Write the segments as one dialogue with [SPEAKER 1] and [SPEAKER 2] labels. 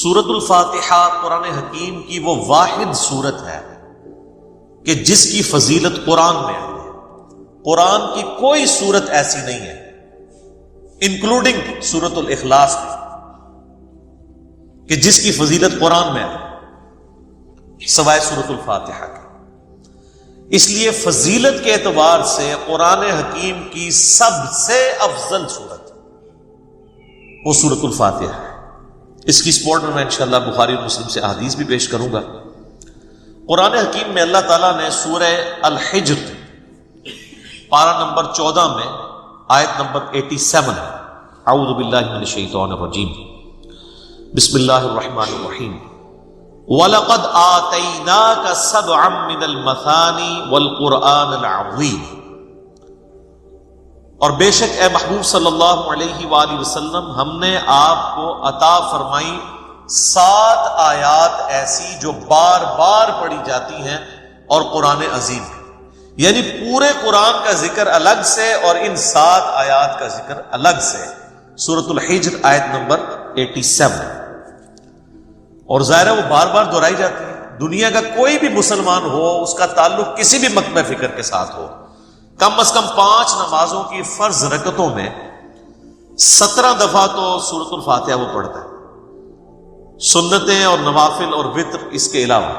[SPEAKER 1] سورۃ الفاتحہ قرآن حکیم کی وہ واحد سورت ہے کہ جس کی فضیلت قرآن میں ہے۔ قرآن کی کوئی سورت ایسی نہیں ہے انکلوڈنگ سورۃ الاخلاص میں کہ جس کی فضیلت قرآن میں ہے سوائے سورۃ الفاتحہ کی۔ اس لیے فضیلت کے اعتبار سے قرآن حکیم کی سب سے افضل سورت وہ سورۃ الفاتحہ ہے۔ اس کی سپورٹ میں انشاءاللہ بخاری اور مسلم سے احادیث بھی پیش کروں گا۔ قرآن حکیم میں اللہ تعالیٰ نے سورہ الحجر پارہ نمبر 14 میں آیت نمبر 87 اعوذ باللہ من الشیطان الرجیم بسم اللہ الرحمن الرحیم وَلَقَدْ آتَيْنَاكَ سَبْعًا مِّنَ الْمَثَانِي وَالْقُرْآنَ الْعَظِيمِ، اور بے شک اے محبوب صلی اللہ علیہ وآلہ وسلم ہم نے آپ کو عطا فرمائی 7 آیات ایسی جو بار بار پڑھی جاتی ہیں اور قرآن عظیم ہے، یعنی پورے قرآن کا ذکر الگ سے اور ان 7 آیات کا ذکر الگ سے۔ سورۃ الحجر آیت نمبر 87، اور ظاہر ہے وہ بار بار دہرائی جاتی ہے۔ دنیا کا کوئی بھی مسلمان ہو اس کا تعلق کسی بھی مکتبہ فکر کے ساتھ ہو، کم از کم 5 نمازوں کی فرض رکعتوں میں 17 دفعہ تو سورۃ الفاتحہ وہ پڑھتا ہے، سنتیں اور نوافل اور وتر اس کے علاوہ۔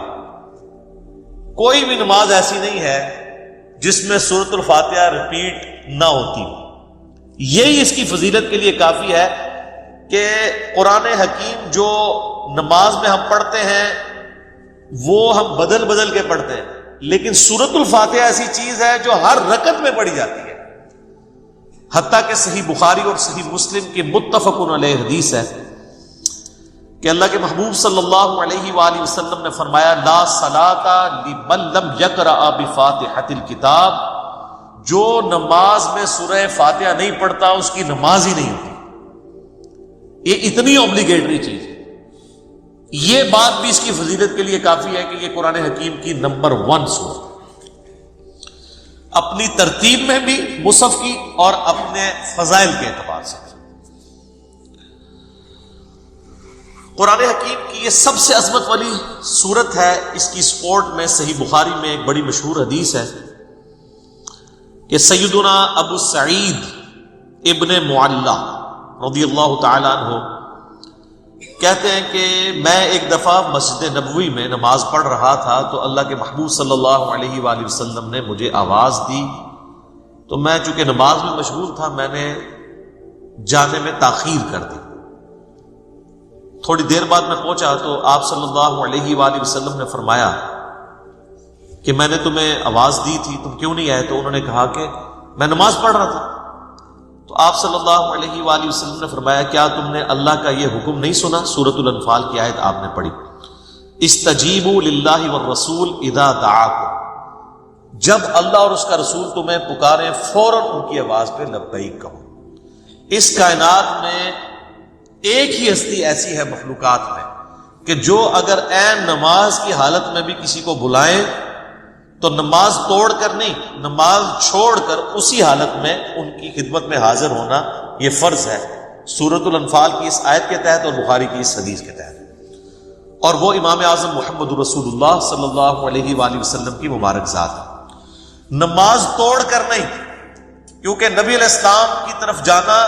[SPEAKER 1] کوئی بھی نماز ایسی نہیں ہے جس میں سورۃ الفاتحہ ریپیٹ نہ ہوتی ہو۔ یہی اس کی فضیلت کے لیے کافی ہے کہ قرآن حکیم جو نماز میں ہم پڑھتے ہیں وہ ہم بدل بدل کے پڑھتے ہیں، لیکن سورۃ الفاتحہ ایسی چیز ہے جو ہر رکعت میں پڑھی جاتی ہے۔ حتیٰ کہ صحیح بخاری اور صحیح مسلم کی متفق علیہ حدیث ہے کہ اللہ کے محبوب صلی اللہ علیہ وآلہ وسلم نے فرمایا لا صلاۃ لمن لم یقرأ بفاتحۃ الکتاب، جو نماز میں سورہ فاتحہ نہیں پڑھتا اس کی نماز ہی نہیں ہوتی۔ یہ اتنی اوبلیگیٹری چیز ہے۔ یہ بات بھی اس کی فضیلت کے لیے کافی ہے کہ یہ قرآن حکیم کی نمبر 1 سورت، اپنی ترتیب میں بھی مصحف کی اور اپنے فضائل کے اعتبار سے۔ قرآن حکیم کی یہ سب سے عظمت والی سورت ہے۔ اس کی سپورٹ میں صحیح بخاری میں ایک بڑی مشہور حدیث ہے کہ سیدنا ابو سعید ابن معلہ رضی اللہ تعالی عنہ کہتے ہیں کہ میں ایک دفعہ مسجد نبوی میں نماز پڑھ رہا تھا تو اللہ کے محبوب صلی اللہ علیہ وآلہ وسلم نے مجھے آواز دی، تو میں چونکہ نماز میں مشغول تھا میں نے جانے میں تاخیر کر دی۔ تھوڑی دیر بعد میں پہنچا تو آپ صلی اللہ علیہ وآلہ وسلم نے فرمایا کہ میں نے تمہیں آواز دی تھی، تم کیوں نہیں آئے؟ تو انہوں نے کہا کہ میں نماز پڑھ رہا تھا۔ تو آپ صلی اللہ علیہ وآلہ وسلم نے فرمایا کیا تم نے اللہ کا یہ حکم نہیں سنا؟ سورۃ الانفال کی آیت آپ نے پڑھی، استجیبوا للہ والرسول اذا دعاکم، جب اللہ اور اس کا رسول تمہیں پکاریں فوراً ان کی آواز پہ لبیک کہو۔ اس کائنات میں ایک ہی ہستی ایسی ہے مخلوقات میں کہ جو اگر عین نماز کی حالت میں بھی کسی کو بلائیں تو نماز توڑ کر نہیں، نماز چھوڑ کر اسی حالت میں ان کی خدمت میں حاضر ہونا یہ فرض ہے، سورۃ الانفال کی اس آیت کے تحت اور بخاری کی اس حدیث کے تحت۔ اور وہ امام اعظم محمد رسول اللہ صلی اللہ علیہ وآلہ وسلم کی مبارک ذات ہے۔ نماز توڑ کر نہیں، کیونکہ نبی علیہ السلام کی طرف جانا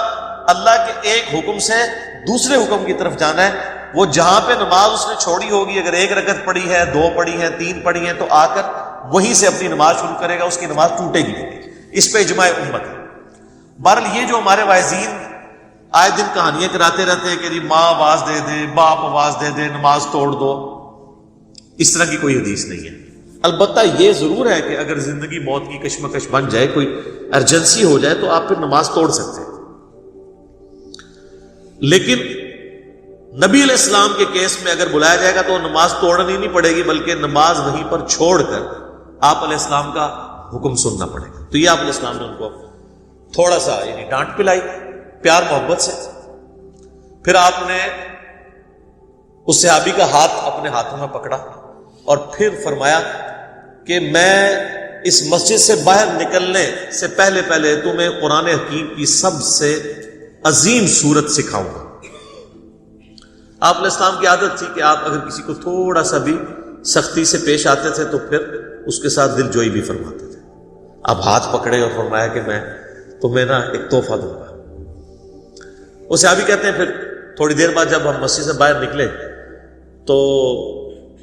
[SPEAKER 1] اللہ کے ایک حکم سے دوسرے حکم کی طرف جانا ہے۔ وہ جہاں پہ نماز اس نے چھوڑی ہوگی، اگر 1 رکعت پڑھی ہے، 2 پڑھی ہے، 3 پڑھی ہے، تو آ کر وہیں سے اپنی نماز شروع کرے گا، اس کی نماز ٹوٹے گی نہیں۔ اس پہ اجماع امت ہے۔ بہرحال یہ جو ہمارے واعظین آئے دن کہانیاں کراتے رہتے ہیں کہ جی ماں آواز دے دے، باپ آواز دے دے، نماز توڑ دو، اس طرح کی کوئی حدیث نہیں ہے۔ البتہ یہ ضرور ہے کہ اگر زندگی موت کی کشمکش بن جائے، کوئی ایمرجنسی ہو جائے، تو آپ پھر نماز توڑ سکتے ہیں، لیکن نبی علیہ السلام کے کیس میں اگر بلایا جائے گا تو نماز توڑنی نہیں پڑے گی، بلکہ نماز وہیں پر چھوڑ کر آپ علیہ السلام کا حکم سننا پڑے گا۔ تو یہ آپ علیہ السلام نے ان کو تھوڑا سا یعنی ڈانٹ پلائی پیار محبت سے۔ پھر آپ نے اس صحابی کا ہاتھ اپنے ہاتھوں میں پکڑا اور پھر فرمایا کہ میں اس مسجد سے باہر نکلنے سے پہلے تمہیں قرآن حکیم کی سب سے عظیم سورت سکھاؤں گا۔ آپ علیہ السلام کی عادت تھی کہ آپ اگر کسی کو تھوڑا سا بھی سختی سے پیش آتے تھے تو پھر اس کے ساتھ دل جوئی بھی فرماتے تھے. آپ ہاتھ پکڑے اور فرمایا کہ میں تمہیں نا ایک تحفہ دوں گا. وہ صحابی کہتے ہیں پھر تھوڑی دیر بعد جب ہم مسجد سے باہر نکلے تو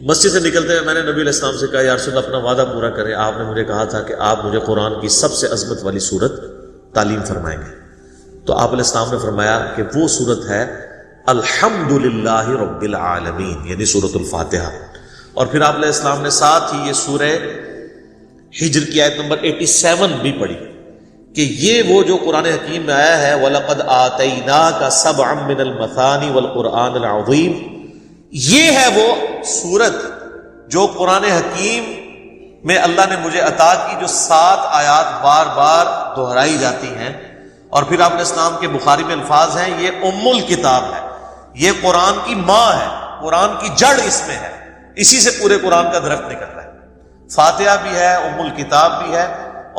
[SPEAKER 1] مسجد سے نکلتے ہوئے میں نے نبی علیہ السلام سے کہا یا رسول اللہ اپنا وعدہ پورا کریں، آپ نے مجھے کہا تھا کہ آپ مجھے قرآن کی سب سے عظمت والی سورت تعلیم فرمائیں گے. تو آپ علیہ السلام نے فرمایا کہ وہ سورت ہے الحمدللہ رب العالمین، یعنی سورۃ الفاتحہ. اور پھر آپ علیہ السلام نے ساتھ ہی یہ سورہ ہجر کی آیت نمبر 87 بھی پڑھی کہ یہ وہ جو قرآن حکیم میں آیا ہے وَلَقَدْ آتَيْنَاكَ سَبْعًا مِّنَ الْمَثَانِ وَالْقُرْآنِ الْعَظِيمِ، یہ ہے وہ سورت جو قرآن حکیم میں اللہ نے مجھے عطا کی، جو 7 آیات بار بار دہرائی جاتی ہیں. اور پھر آپ علیہ السلام کے بخاری میں الفاظ ہیں یہ ام الکتاب ہے، یہ قرآن کی ماں ہے، قرآن کی جڑ اس میں ہے، اسی سے پورے قرآن کا درخت نکل رہا ہے. فاتحہ بھی ہے، ام الکتاب بھی ہے،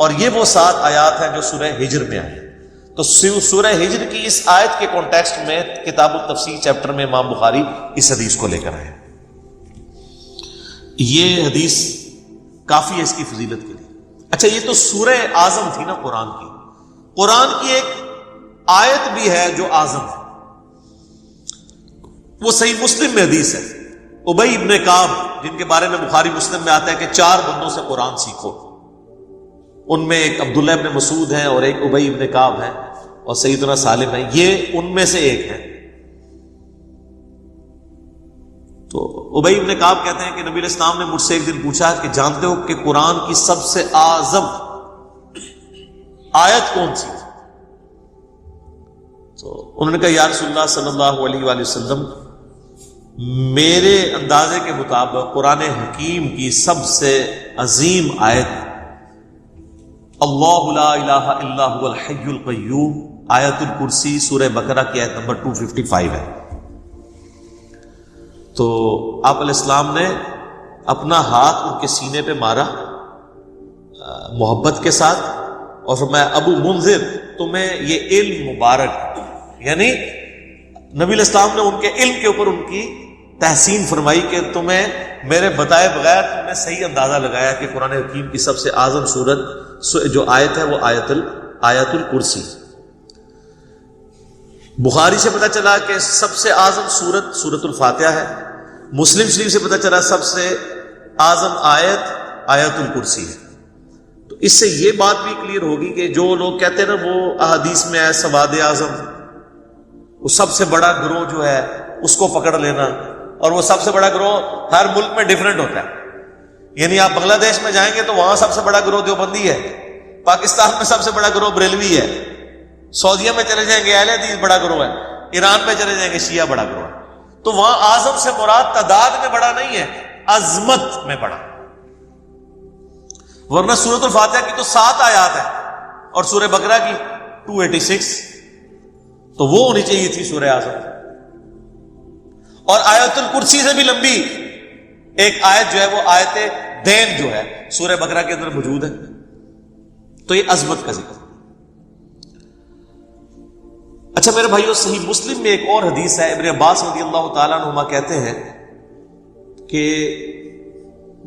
[SPEAKER 1] اور یہ وہ 7 آیات ہیں جو سورہ ہجر میں آئی. تو سورہ ہجر کی اس آیت کے کانٹیکسٹ میں کتاب التفسیر چیپٹر میں امام بخاری اس حدیث کو لے کر آئے. یہ حدیث کافی ہے اس کی فضیلت کے لیے. اچھا، یہ تو سورہ اعظم تھی نا قرآن کی. قرآن کی ایک آیت بھی ہے جو اعظم ہے، وہ صحیح مسلم میں حدیث ہے. ابی ابن کعب، جن کے بارے میں بخاری مسلم میں آتا ہے کہ 4 بندوں سے قرآن سیکھو، ان میں ایک عبداللہ ابن مسعود ہیں اور ایک ابی ابن کعب ہیں اور سیدنا سالم ہیں، یہ ان میں سے ایک ہے. تو ابی ابن کعب کہتے ہیں کہ نبی علیہ السلام نے مجھ سے ایک دن پوچھا کہ جانتے ہو کہ قرآن کی سب سے اعظم آیت کون سی تھی؟ تو انہوں نے کہا یا رسول اللہ صلی اللہ علیہ وآلہ وسلم، میرے اندازے کے مطابق قرآن حکیم کی سب سے عظیم آیت اللہ لا الہ الا هو الحی القیوم، آیت الکرسی، سورہ بقرہ کی آیت نمبر 255 ہے. تو آپ علیہ السلام نے اپنا ہاتھ ان کے سینے پہ مارا محبت کے ساتھ اور فرمایا ابو منذر تمہیں یہ علم مبارک ہے. یعنی نبی علیہ السلام نے ان کے علم کے اوپر ان کی تحسین فرمائی کہ تمہیں میرے بتائے بغیر تم نے صحیح اندازہ لگایا کہ قرآن حکیم کی سب سے اعظم سورت جو آیت ہے وہ آیت الکرسی. بخاری سے پتہ چلا کہ سب سے اعظم سورت سورۃ الفاتحہ ہے. مسلم شریف سے پتہ چلا سب سے اعظم آیت الکرسی ہے. تو اس سے یہ بات بھی کلیئر ہوگی کہ جو لوگ کہتے ہیں نا وہ احادیث میں ہے سواد اعظم، وہ سب سے بڑا گروہ جو ہے اس کو پکڑ لینا، اور وہ سب سے بڑا گروہ ہر ملک میں ڈیفرنٹ ہوتا ہے. یعنی آپ بنگلہ دیش میں جائیں گے تو وہاں سب سے بڑا گروہ دیوبندی ہے، پاکستان میں سب سے بڑا گروہ بریلوی ہے، سعودیہ میں چلے جائیں گے اہل حدیث بڑا گروہ ہے، ایران میں چلے جائیں گے شیعہ بڑا گروہ ہے. تو وہاں اعظم سے مراد تعداد میں بڑا نہیں ہے، عظمت میں بڑا. ورنہ سورۃ الفاتحہ کی تو 7 آیات ہیں اور سورہ بقرہ کی 286، تو وہ ہونی چاہیے تھی سورہ اعظم. اور آیت الکرسی سے بھی لمبی ایک آیت جو ہے وہ آیت دین جو ہے سورہ بقرہ کے اندر موجود ہے. تو یہ عظمت کا ذکر. اچھا میرے بھائیو، صحیح مسلم میں ایک اور حدیث ہے، ابن عباس رضی اللہ تعالیٰ عنہما کہتے ہیں کہ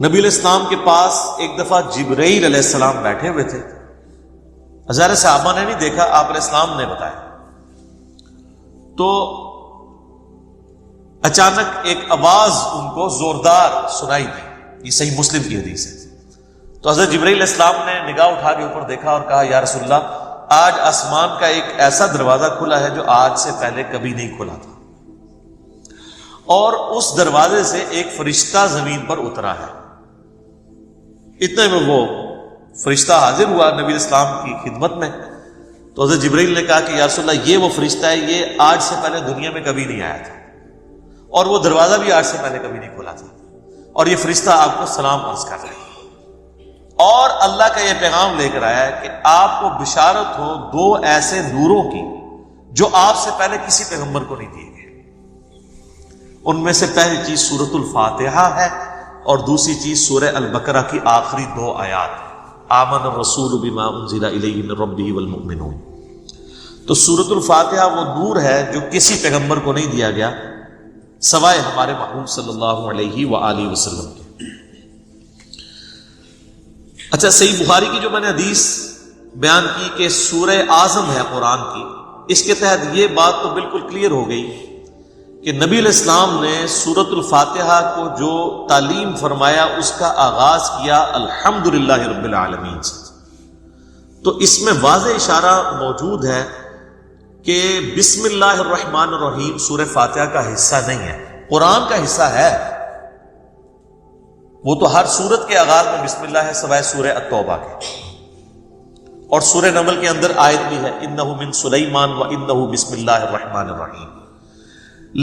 [SPEAKER 1] نبی علیہ السلام کے پاس ایک دفعہ جبرائیل علیہ السلام بیٹھے ہوئے تھے. ہزار صحابہ نے نہیں دیکھا، آپ علیہ السلام نے بتایا. تو اچانک ایک آواز ان کو زوردار سنائی دی. یہ صحیح مسلم کی حدیث ہے. تو حضرت جبرائیل علیہ السلام نے نگاہ اٹھا کے اوپر دیکھا اور کہا یا رسول اللہ، آج آسمان کا ایک ایسا دروازہ کھلا ہے جو آج سے پہلے کبھی نہیں کھلا تھا، اور اس دروازے سے ایک فرشتہ زمین پر اترا ہے. اتنے میں وہ فرشتہ حاضر ہوا نبی اسلام کی خدمت میں. تو حضرت جبرائیل نے کہا کہ یا رسول اللہ، یہ وہ فرشتہ ہے، یہ آج سے پہلے دنیا میں کبھی نہیں آیا تھا، اور وہ دروازہ بھی آج سے پہلے کبھی نہیں کھلا تھا، اور یہ فرشتہ آپ کو سلام عرض کر رہا ہے، اور اللہ کا یہ پیغام لے کر آیا ہے کہ آپ کو بشارت ہو 2 ایسے نوروں کی جو آپ سے پہلے کسی پیغمبر کو نہیں دیے گئے. ان میں سے پہلی چیز سورۃ الفاتحہ ہے، اور دوسری چیز سورہ البقرہ کی آخری 2 آیات آمن الرسول بما انزل الیہ من ربہ والمؤمنون. تو سورۃ الفاتحہ وہ نور ہے جو کسی پیغمبر کو نہیں دیا گیا سوائے ہمارے محبوب صلی اللہ علیہ وآلہ وسلم کے۔ اچھا، صحیح بخاری کی جو میں نے حدیث بیان کی کہ سورہ اعظم ہے قرآن کی، اس کے تحت یہ بات تو بالکل کلیئر ہو گئی کہ نبی علیہ السلام نے سورۃ الفاتحہ کو جو تعلیم فرمایا اس کا آغاز کیا الحمدللہ رب العالمین سے۔ تو اس میں واضح اشارہ موجود ہے کہ بسم اللہ الرحمن الرحیم سورہ فاتحہ کا حصہ نہیں ہے، قرآن کا حصہ ہے۔ وہ تو ہر سورت کے آغاز میں بسم اللہ ہے سوائے سورہ التوبہ کے، اور سورہ نمل کے اندر آیت بھی ہے انہ من سلیمان و انہ بسم اللہ الرحمن الرحیم۔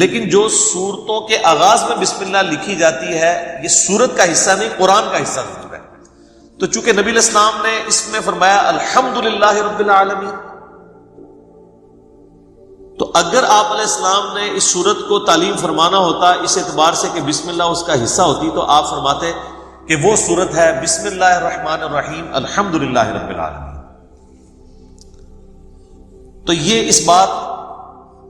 [SPEAKER 1] لیکن جو سورتوں کے آغاز میں بسم اللہ لکھی جاتی ہے یہ سورت کا حصہ نہیں، قرآن کا حصہ ضرور ہے۔ تو چونکہ نبی علیہ السلام نے اس میں فرمایا الحمدللہ رب العالمین، تو اگر آپ علیہ السلام نے اس سورت کو تعلیم فرمانا ہوتا اس اعتبار سے کہ بسم اللہ اس کا حصہ ہوتی، تو آپ فرماتے کہ وہ سورت ہے بسم اللہ الرحمن الرحیم الحمدللہ رب العالمین۔ تو یہ اس بات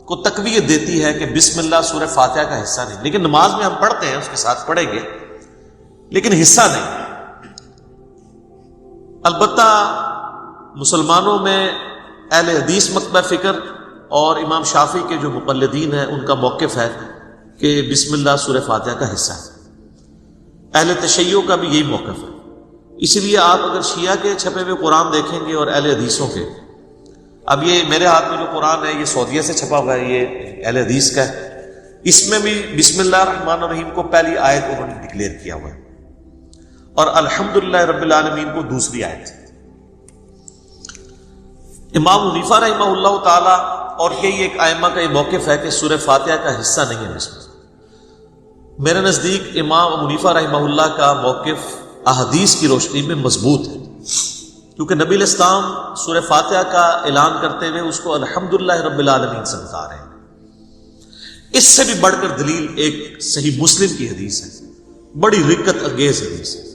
[SPEAKER 1] کو تقویت دیتی ہے کہ بسم اللہ سورہ فاتحہ کا حصہ نہیں، لیکن نماز میں ہم پڑھتے ہیں، اس کے ساتھ پڑھیں گے، لیکن حصہ نہیں۔ البتہ مسلمانوں میں اہل حدیث مکتبہ فکر اور امام شافعی کے جو مقلدین ہیں ان کا موقف ہے کہ بسم اللہ سورہ فاتحہ کا حصہ ہے۔ اہل تشیع کا بھی یہی موقف ہے۔ اسی لیے آپ اگر شیعہ کے چھپے ہوئے قرآن دیکھیں گے اور اہل حدیثوں کے، اب یہ میرے ہاتھ میں جو قرآن ہے یہ سعودیہ سے چھپا ہوا ہے، یہ اہل حدیث کا ہے، اس میں بھی بسم اللہ الرحمن الرحیم کو پہلی آیت انہوں نے ڈکلیئر کیا ہوا ہے اور الحمدللہ رب العالمین کو دوسری آیت۔ امام حنیفہ رحمہ اللہ تعالی اور کئی ایک ائمہ کا یہ موقف ہے کہ سورہ فاتحہ کا حصہ نہیں ہے بسم اللہ۔ میرے نزدیک امام حنیفہ رحمہ اللہ کا موقف احادیث کی روشنی میں مضبوط ہے، کیونکہ نبی علیہ السلام سورہ فاتحہ کا اعلان کرتے ہوئے اس کو الحمدللہ رب العالمین سے بتا رہے ہیں۔ اس سے بھی بڑھ کر دلیل ایک صحیح مسلم کی حدیث ہے، بڑی رقت انگیز حدیث ہے،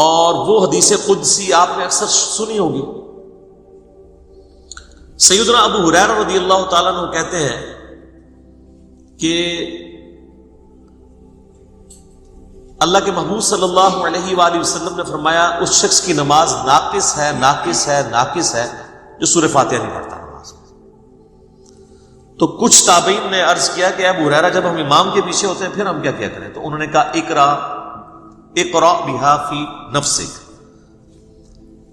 [SPEAKER 1] اور وہ حدیث قدسی آپ نے اکثر سنی ہوگی۔ سیدنا ابو ہریرہ رضی اللہ تعالیٰ عنہ کہتے ہیں کہ اللہ کے محبوب صلی اللہ علیہ وآلہ وسلم نے فرمایا اس شخص کی نماز ناقص ہے ناقص ہے ناقص ہے جو سورہ فاتحہ نہیں پڑھتا نماز میں۔ تو کچھ تابعین نے عرض کیا کہ ابو ہریرہ جب ہم امام کے پیچھے ہوتے ہیں پھر ہم کیا کریں؟ تو انہوں نے کہا اقرأ بہا فی نفسک،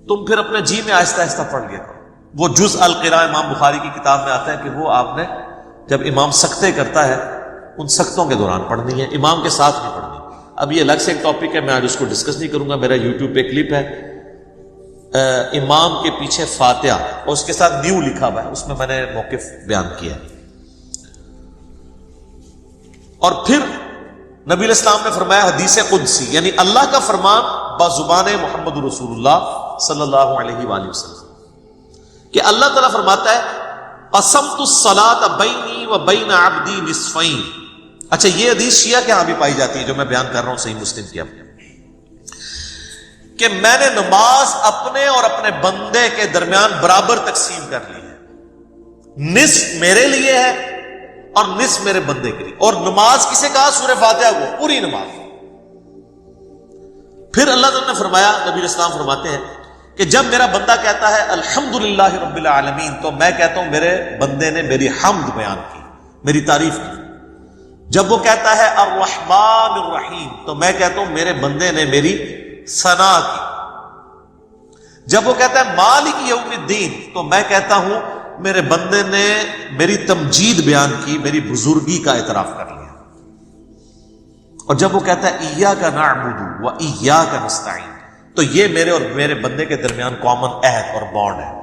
[SPEAKER 1] تم پھر اپنے جی میں آہستہ آہستہ پڑھ لیا کرو۔ وہ جز القراء امام بخاری کی کتاب میں آتا ہے کہ وہ آپ نے جب امام سکتے کرتا ہے ان سکتوں کے دوران پڑھنی ہے، امام کے ساتھ نہیں پڑھنی۔ اب یہ الگ سے ایک ٹاپک ہے، میں آج اس کو ڈسکس نہیں کروں گا، میرا یوٹیوب پہ کلپ ہے امام کے پیچھے فاتحہ اور اس کے ساتھ نیو لکھا ہوا ہے، اس میں میں نے موقف بیان کیا ہے۔ اور پھر نبی علیہ السلام نے فرمایا حدیث قدسی، یعنی اللہ کا فرمان بزبان محمد رسول اللہ صلی اللہ علیہ وآلہ وسلم کہ اللہ تعالیٰ فرماتا ہے قسمت الصلاۃ بینی و بین عبدی نصفین۔ اچھا، یہ حدیث شیعہ کے ہاں بھی پائی جاتی ہے جو میں بیان کر رہا ہوں صحیح مسلم کی، کہ میں نے نماز اپنے اور اپنے بندے کے درمیان برابر تقسیم کر لی ہے، نصف میرے لیے ہے اور نصف میرے بندے کے لیے۔ اور نماز کسے کہا؟ سورہ فاتحہ کو، پوری نماز۔ پھر اللہ تعالیٰ نے فرمایا، نبی علیہ السلام فرماتے ہیں کہ جب میرا بندہ کہتا ہے الحمدللہ رب العالمین تو میں کہتا ہوں میرے بندے نے میری حمد بیان کی، میری تعریف کی۔ جب وہ کہتا ہے الرحمن الرحیم تو میں کہتا ہوں میرے بندے نے میری ثنا کی۔ جب وہ کہتا ہے مالک یوم الدین تو میں کہتا ہوں میرے بندے نے میری تمجید بیان کی، میری بزرگی کا اعتراف کر لیا۔ اور جب وہ کہتا ہے ایاک نعبد و ایاک نستعین تو یہ میرے اور میرے بندے کے درمیان کامن عہد اور بانڈ ہے،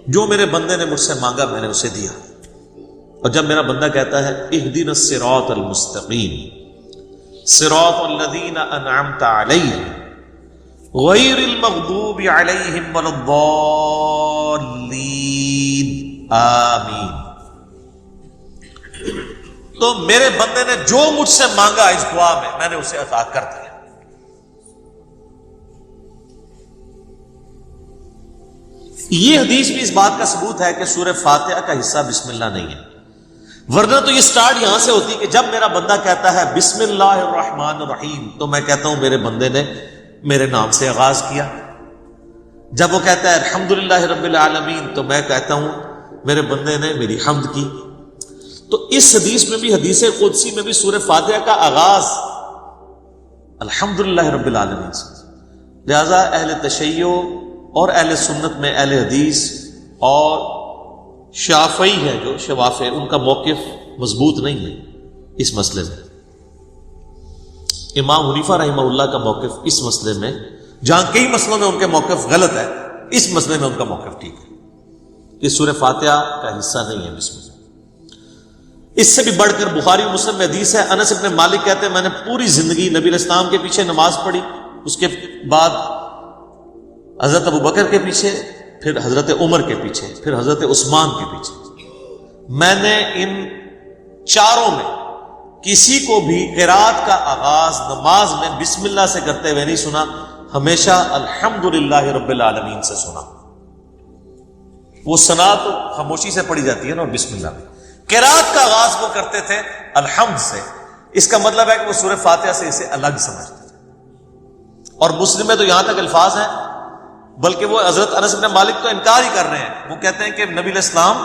[SPEAKER 1] جو میرے بندے نے مجھ سے مانگا میں نے اسے دیا۔ اور جب میرا بندہ کہتا ہے اہدنا الصراط المستقیم صراط الذین انعمت علیہم غیر المغضوب علیہم ولا الضالین آمین، تو میرے بندے نے جو مجھ سے مانگا اس دعا میں نے اسے عطا کر دیا۔ یہ حدیث بھی اس بات کا ثبوت ہے کہ سورہ فاتحہ کا حصہ بسم اللہ نہیں ہے، ورنہ تو یہ سٹارٹ یہاں سے ہوتی کہ جب میرا بندہ کہتا ہے بسم اللہ الرحمن الرحیم تو میں کہتا ہوں میرے بندے نے میرے نام سے آغاز کیا. جب وہ کہتا ہے الحمدللہ رب العالمین تو میں کہتا ہوں میرے بندے نے میری حمد کی. تو اس حدیث میں بھی، حدیث قدسی میں بھی، سورہ فاتحہ کا آغاز الحمدللہ رب العالمین سے. لہذا اہل تشیع اور اہل سنت میں اہل حدیث اور شافعی ہے جو شوافع، ان کا موقف مضبوط نہیں ہے اس مسئلے میں. امام حنیفہ رحمہ اللہ کا موقف اس مسئلے میں، جہاں کئی مسئلوں میں ان کے موقف غلط ہے، اس مسئلے میں ان کا موقف ٹھیک ہے. یہ سورہ فاتحہ کا حصہ نہیں ہے بسم اللہ. اس سے بھی بڑھ کر بخاری و مسلم میں حدیث ہے، انس بن مالک کہتے ہیں میں نے پوری زندگی نبی علیہ السلام کے پیچھے نماز پڑھی، اس کے بعد حضرت ابو بکر کے پیچھے، پھر حضرت عمر کے پیچھے، پھر حضرت عثمان کے پیچھے. میں نے ان چاروں میں کسی کو بھی قرات کا آغاز نماز میں بسم اللہ سے کرتے ہوئے نہیں سنا، ہمیشہ الحمدللہ رب العالمین سے سنا. وہ ثنا تو خاموشی سے پڑھی جاتی ہے نا، اور بسم اللہ میں قرات کا آغاز وہ کرتے تھے الحمد سے. اس کا مطلب ہے کہ وہ سورہ فاتحہ سے اسے الگ سمجھتے تھے. اور مسلم میں تو یہاں تک الفاظ ہیں، بلکہ وہ حضرت انس بن مالک تو انکار ہی کر رہے ہیں. وہ کہتے ہیں کہ نبی علیہ السلام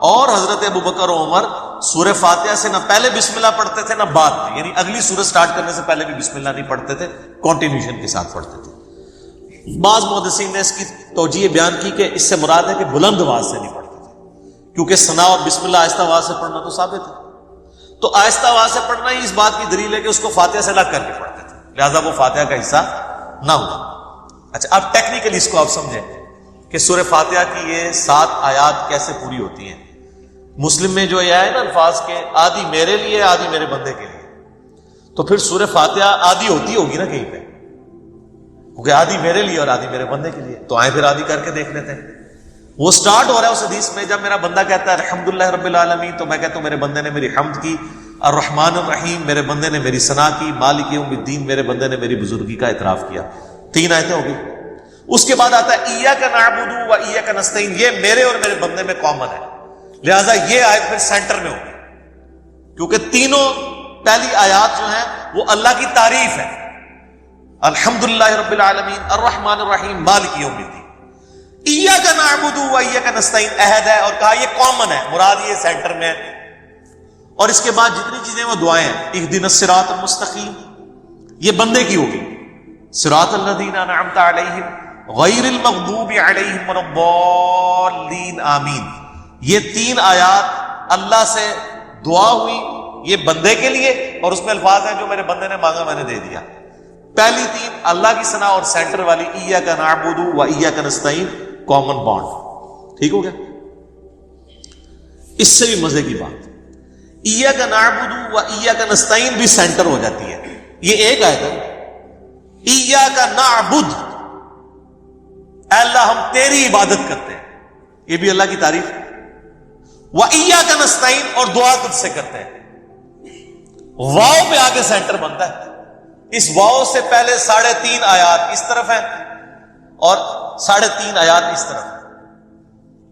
[SPEAKER 1] اور حضرت ابو بکر و عمر سورہ فاتحہ سے نہ پہلے بسم اللہ پڑھتے تھے نہ بعد میں، یعنی اگلی سورہ سٹارٹ کرنے سے پہلے بھی بسم اللہ نہیں پڑھتے تھے، کنٹینیوشن کے ساتھ پڑھتے تھے. بعض محدثین نے اس کی توجیہ بیان کی کہ اس سے مراد ہے کہ بلند آواز سے نہیں پڑھتے تھے، کیونکہ ثنا اور بسم اللہ آہستہ آواز سے پڑھنا تو ثابت ہے. تو آہستہ آواز سے پڑھنا ہی اس بات کی دلیل ہے کہ اس کو فاتحہ سے الگ کر کے پڑھتے تھے، لہذا وہ فاتحہ کا حصہ نہ ہوا. اچھا، اب ٹیکنیکلی اس کو آپ سمجھیں کہ سورہ فاتحہ کی یہ 7 آیات کیسے پوری ہوتی ہیں. مسلم میں جو یہ ہے نا الفاظ کے آدھی میرے لیے آدھی میرے بندے کے لیے، تو پھر سورہ فاتحہ آدھی ہوتی ہوگی نا کہیں پہ، کیونکہ آدھی میرے لیے اور آدھی میرے بندے کے لیے. تو آئیں پھر آدھی کر کے دیکھ لیتے ہیں. وہ سٹارٹ ہو رہا ہے اس حدیث میں جب میرا بندہ کہتا ہے الحمدللہ رب العالمین تو میں کہتا ہوں میرے بندے نے میری حمد کی. الرحمن الرحیم میرے بندے نے میری ثنا کی. مالک یوم الدین میرے بندے نے میری بزرگی کا اعتراف کیا. 3 آیتیں ہو گئی. اس کے بعد آتا ہے ایاک نعبد و ایاک نستعین، یہ میرے اور میرے بندے میں کامن ہے، لہذا یہ آیت پھر سینٹر میں ہوگی، کیونکہ تینوں پہلی آیات جو ہیں وہ اللہ کی تعریف ہے. الحمدللہ رب العالمین، الرحمن الرحیم، مالک یوم الدین. ایاک نعبد و ایاک نستعین عہد ہے، اور کہا یہ کامن ہے، مراد یہ سینٹر میں ہے. اور اس کے بعد جتنی چیزیں وہ دعائیں ہیں، اہدنا الصراط المستقیم، یہ بندے کی ہوگی. صراط الذین انعمت علیہم غیر المغضوب علیہم ولا الضالین آمین. یہ 3 آیات اللہ سے دعا ہوئی، یہ بندے کے لیے، اور اس میں الفاظ ہیں جو میرے بندے نے مانگا میں نے دے دیا. پہلی 3 اللہ کی ثنا، اور سینٹر والی ایاک نعبد و ایاک نستعین کامن بانڈ. ٹھیک ہو گیا؟ اس سے بھی مزے کی بات، ایاک نعبد و ایاک نستعین بھی سینٹر ہو جاتی ہے. یہ ایک آیت ہے، ایاک نعبد، اے اللہ ہم تیری عبادت کرتے ہیں، یہ بھی اللہ کی تعریف ہے. وَإِيَّاكَ نَسْتَعِينُ، اور دعا تجھ سے کرتے ہیں. واو پہ آگے سینٹر بنتا ہے. اس واو سے پہلے 3.5 آیات اس طرف ہیں اور 3.5 آیات اس طرف ہیں.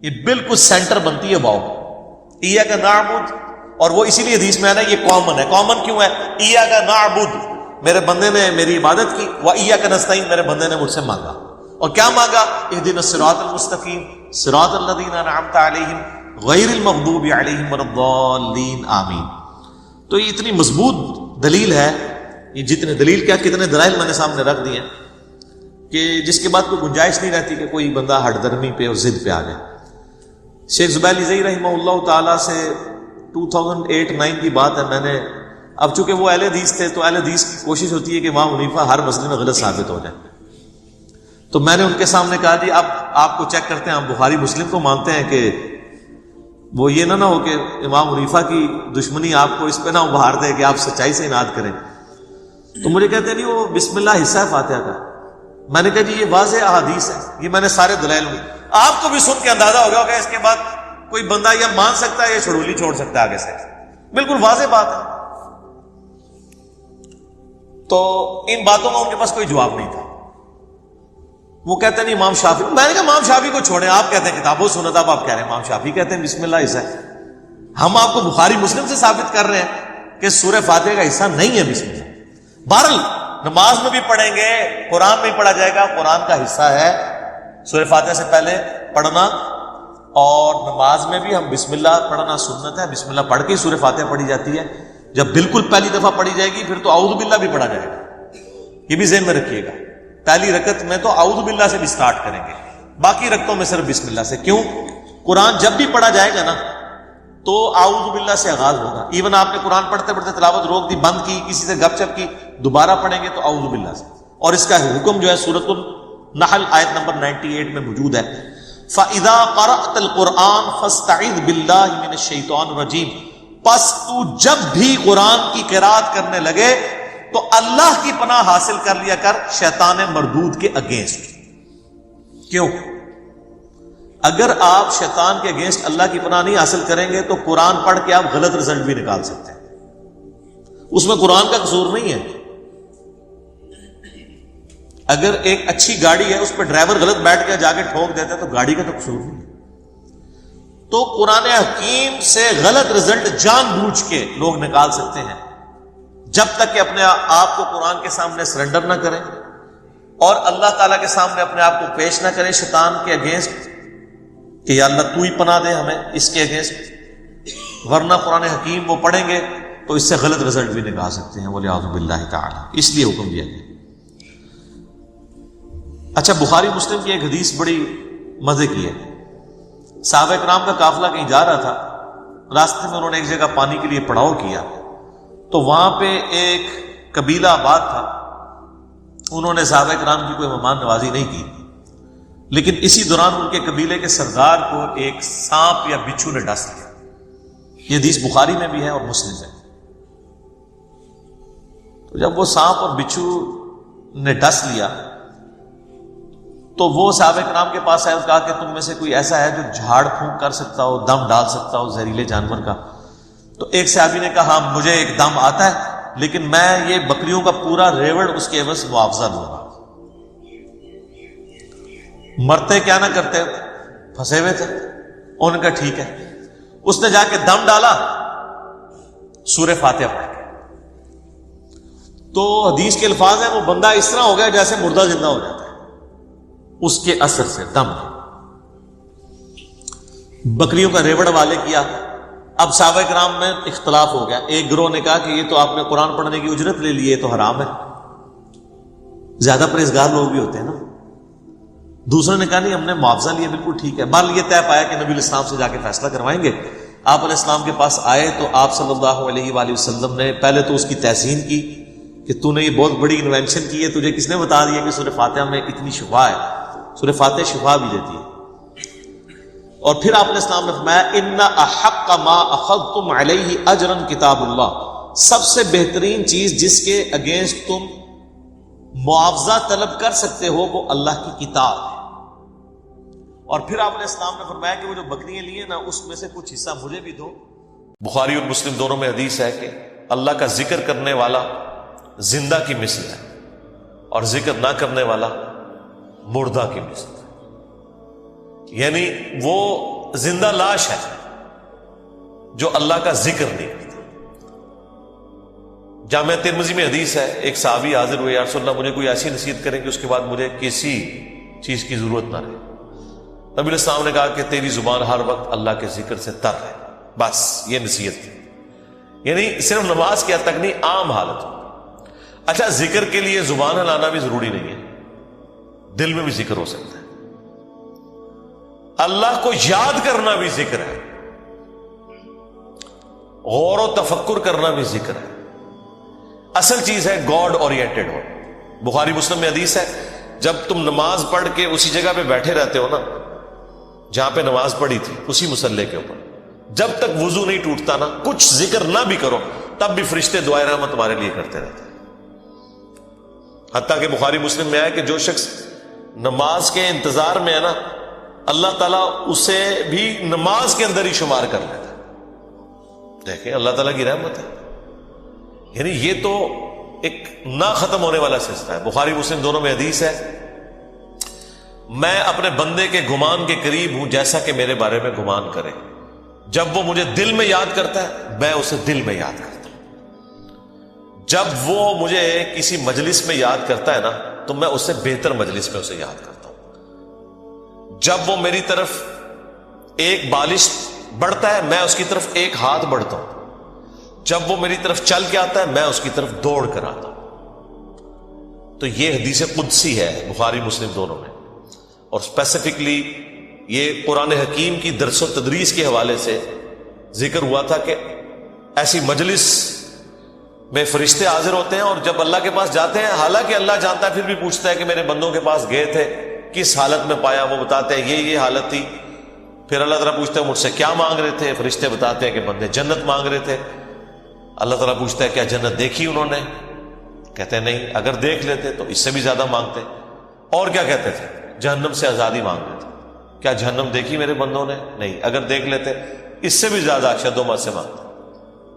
[SPEAKER 1] یہ بالکل سینٹر بنتی ہے واو. ایاک نعبد، اور وہ اسی لیے حدیث میں ہے نا یہ کامن ہے. کامن کیوں ہے؟ ایاک نعبد میرے بندے نے میری عبادت کی، وَإِيَّاكَ نَسْتَعِينُ میرے بندے نے مجھ سے مانگا. اور کیا مانگا؟ اہدنا الصراط المستقیم صراط الذین انعمت علیہم غیر المغضوب علیہم ولا الضالین آمین. تو یہ اتنی مضبوط دلیل ہے، یہ جتنے دلیل کیا کتنے دلائل میں نے سامنے رکھ دیے ہیں کہ جس کے بعد کوئی گنجائش نہیں رہتی کہ کوئی بندہ ہٹ درمی پہ اور ضد پہ آ جائے. شیخ زبیر زئی رحمہ اللہ تعالیٰ سے 2008-9 کی بات ہے. میں نے اب چونکہ وہ اہل حدیث تھے تو اہل حدیث کی کوشش ہوتی ہے کہ امام حنیفہ ہر مسئلے میں غلط ثابت ہو جائے. تو میں نے ان کے سامنے کہا جی اب آپ کو چیک کرتے ہیں، ہم بخاری مسلم کو مانتے ہیں کہ وہ یہ نہ ہو کہ امام حنیفہ کی دشمنی آپ کو اس پہ نہ ابھار دے کہ آپ سچائی سے اناد کریں. تو مجھے کہتے ہیں نہیں وہ بسم اللہ حصہ ہے فاتحہ کا. میں نے کہا جی یہ واضح احادیث ہے، یہ میں نے سارے دلائل ہوئی. آپ کو بھی سن کے اندازہ ہو گیا ہوگا اس کے بعد کوئی بندہ یا مان سکتا ہے یا چھڑولی چھوڑ سکتا ہے آگے سے. بالکل واضح بات ہے. تو ان باتوں کا ان کے پاس کوئی جواب نہیں تھا. وہ کہتے ہیں نہیں امام شافعی. میں نے کہا امام شافعی کو چھوڑیں, آپ کہتے ہیں کتاب و سنت, آپ کہہ رہے ہیں امام شافعی کہتے ہیں بسم اللہ حصہ ہے. ہم آپ کو بخاری مسلم سے ثابت کر رہے ہیں کہ سورہ فاتحہ کا حصہ نہیں ہے بسم اللہ. بہرحال نماز میں بھی پڑھیں گے, قرآن میں بھی پڑھا جائے گا, قرآن کا حصہ ہے سورہ فاتحہ سے پہلے پڑھنا, اور نماز میں بھی ہم بسم اللہ پڑھنا سنت ہے, بسم اللہ پڑھ کے ہی سورہ فاتحہ پڑھی جاتی ہے. جب بالکل پہلی دفعہ پڑھی جائے گی پھر تو اعوذ باللہ بھی پڑھا جائے گا, یہ بھی ذہن میں رکھیے گا. پہلی رکعت میں تو اعوذ باللہ سے بھی سٹارٹ کریں گے, باقی رکعتوں میں صرف بسم اللہ سے. کیوں؟ قرآن جب بھی پڑھا جائے گا نا تو اعوذ باللہ سے آغاز ہوگا. ایون آپ نے قرآن پڑھتے پڑھتے تلاوت روک دی, بند کی, کسی سے گپ چپ کی, دوبارہ پڑھیں گے تو اعوذ باللہ سے. اور اس کا حکم جو ہے سورۃ النحل آیت نمبر 98 میں موجود ہے, فَإِذَا قَرَأْتَ الْقُرْآنَ فَاسْتَعِذْ بِاللَّهِ مِنَ الشَّيْطَانِ الرَّجِيمِ, پس تو جب بھی قرآن کی قرات کرنے لگے تو اللہ کی پناہ حاصل کر لیا کر شیطان مردود کے اگینسٹ. کیوں؟ اگر آپ شیطان کے اگینسٹ اللہ کی پناہ نہیں حاصل کریں گے تو قرآن پڑھ کے آپ غلط رزلٹ بھی نکال سکتے ہیں. اس میں قرآن کا قصور نہیں ہے. اگر ایک اچھی گاڑی ہے اس پہ ڈرائیور غلط بیٹھ کے جا کے ٹھوک دیتا ہے تو گاڑی کا تو قصور نہیں ہے. تو قرآن حکیم سے غلط رزلٹ جان بوجھ کے لوگ نکال سکتے ہیں, جب تک کہ اپنے آپ کو قرآن کے سامنے سرنڈر نہ کریں اور اللہ تعالیٰ کے سامنے اپنے آپ کو پیش نہ کریں شیطان کے اگینسٹ کہ یا اللہ تو ہی پناہ دے ہمیں اس کے اگینسٹ. ورنہ قرآن حکیم وہ پڑھیں گے تو اس سے غلط رزلٹ بھی نکال سکتے ہیں, وَلِعَوْذُ بِاللَّهِ تَعَالَى. اس لیے حکم دیا گیا. اچھا, بخاری مسلم کی ایک حدیث بڑی مزے کی ہے. صحابہ کرام کا قافلہ کہیں جا رہا تھا, راستے میں انہوں نے ایک جگہ پانی کے لیے پڑاؤ کیا, تو وہاں پہ ایک قبیلہ آباد تھا. انہوں نے صحابہ کرام کی کوئی مہمان نوازی نہیں کی, لیکن اسی دوران ان کے قبیلے کے سردار کو ایک سانپ یا بچھو نے ڈس لیا. یہ حدیث بخاری میں بھی ہے اور مسلم میں. تو جب وہ سانپ اور بچھو نے ڈس لیا تو وہ صحابہ کرام کے پاس آئے اور کہا کہ تم میں سے کوئی ایسا ہے جو جھاڑ پھونک کر سکتا ہو, دم ڈال سکتا ہو زہریلے جانور کا؟ تو ایک صحابی نے کہا ہاں مجھے ایک دم آتا ہے, لیکن میں یہ بکریوں کا پورا ریوڑ اس کے عوض معاوضہ دوں گا. مرتے کیا نہ کرتے, پھنسے ہوئے تھے. انہوں نے کہا ٹھیک ہے. اس نے جا کے دم ڈالا سورہ فاتحہ پڑھ کے. تو حدیث کے الفاظ ہیں وہ بندہ اس طرح ہو گیا جیسے مردہ زندہ ہو جاتا ہے اس کے اثر سے, دم. بکریوں کا ریوڑ والے کیا. اب صحابہ کرام میں اختلاف ہو گیا. ایک گروہ نے کہا کہ یہ تو آپ نے قرآن پڑھنے کی اجرت لے لی, یہ تو حرام ہے. زیادہ پرہیزگار لوگ بھی ہوتے ہیں نا. دوسرے نے کہا نہیں ہم نے معاوضہ لیا, بالکل ٹھیک ہے. بہرحال یہ طے پایا کہ نبی علیہ السلام سے جا کے فیصلہ کروائیں گے. آپ علیہ السلام کے پاس آئے تو آپ صلی اللہ علیہ وآلہ وسلم نے پہلے تو اس کی تحسین کی کہ تو نے یہ بہت بڑی انوینشن کی ہے, تجھے کس نے بتا دیا کہ سورہ فاتحہ میں اتنی شفا ہے؟ سورہ فاتحہ شفا بھی دیتی ہے. اور پھر آپ علیہ السلام نے فرمایا ان احق ما اخذتم علیہ اجرا کتاب اللہ, سب سے بہترین چیز جس کے اگینسٹ تم معاوضہ طلب کر سکتے ہو وہ اللہ کی کتاب ہے. اور پھر آپ علیہ السلام نے فرمایا کہ وہ جو بکریاں لی ہیں نا اس میں سے کچھ حصہ مجھے بھی دو. بخاری اور مسلم دونوں میں حدیث ہے کہ اللہ کا ذکر کرنے والا زندہ کی مثل ہے اور ذکر نہ کرنے والا مردہ کی مثل ہے. یعنی وہ زندہ لاش ہے جو اللہ کا ذکر نہیں کرتا. جامعہ ترمذی میں حدیث ہے, ایک صحابی حاضر ہوئے, یا رسول اللہ مجھے کوئی ایسی نصیحت کریں کہ اس کے بعد مجھے کسی چیز کی ضرورت نہ رہے. نبی علیہ السلام نے کہا کہ تیری زبان ہر وقت اللہ کے ذکر سے تر ہے, بس یہ نصیحت تھی. یعنی صرف نماز کی حد تک نہیں, عام حالت. اچھا, ذکر کے لیے زبان ہلانا بھی ضروری نہیں ہے, دل میں بھی ذکر ہو سکتا ہے. اللہ کو یاد کرنا بھی ذکر ہے, غور و تفکر کرنا بھی ذکر ہے. اصل چیز ہے گاڈ اورینٹڈ ہو. بخاری مسلم میں حدیث ہے, جب تم نماز پڑھ کے اسی جگہ پہ بیٹھے رہتے ہو نا جہاں پہ نماز پڑھی تھی, اسی مصلی کے اوپر, جب تک وضو نہیں ٹوٹتا نا, کچھ ذکر نہ بھی کرو تب بھی فرشتے دعائے رحمت تمہارے لیے کرتے رہتے ہیں. حتیٰ کہ بخاری مسلم میں آیا کہ جو شخص نماز کے انتظار میں ہے نا, اللہ تعالیٰ اسے بھی نماز کے اندر ہی شمار کر لیتا ہے. دیکھیں اللہ تعالیٰ کی رحمت ہے. یعنی یہ تو ایک نہ ختم ہونے والا سلسلہ ہے. بخاری مسلم دونوں میں حدیث ہے میں اپنے بندے کے گمان کے قریب ہوں جیسا کہ میرے بارے میں گمان کرے. جب وہ مجھے دل میں یاد کرتا ہے میں اسے دل میں یاد کرتا ہوں. جب وہ مجھے کسی مجلس میں یاد کرتا ہے نا تو میں اسے بہتر مجلس میں اسے یاد کرتا ہوں. جب وہ میری طرف ایک بالش بڑھتا ہے میں اس کی طرف ایک ہاتھ بڑھتا ہوں. جب وہ میری طرف چل کے آتا ہے میں اس کی طرف دوڑ کر آتا ہوں. تو یہ حدیث قدسی ہے بخاری مسلم دونوں میں. اور اسپیسیفکلی یہ قرآن حکیم کی درس و تدریس کے حوالے سے ذکر ہوا تھا کہ ایسی مجلس میں فرشتے حاضر ہوتے ہیں اور جب اللہ کے پاس جاتے ہیں حالانکہ اللہ جانتا ہے پھر بھی پوچھتا ہے کہ میرے بندوں کے پاس گئے تھے کس حالت میں پایا. وہ بتاتے ہیں یہ حالت تھی. پھر اللہ تعالیٰ پوچھتا ہے مجھ سے کیا مانگ رہے تھے. فرشتے بتاتے ہیں کہ بندے جنت مانگ رہے تھے. اللہ تعالیٰ پوچھتا ہے کیا جنت دیکھی انہوں نے. کہتے ہیں نہیں. اگر دیکھ لیتے تو اس سے بھی زیادہ مانگتے. اور کیا کہتے تھے جہنم سے آزادی مانگ رہے تھے. کیا جہنم دیکھی میرے بندوں نے. نہیں. اگر دیکھ لیتے اس سے بھی زیادہ اشد و مت سے مانگتے.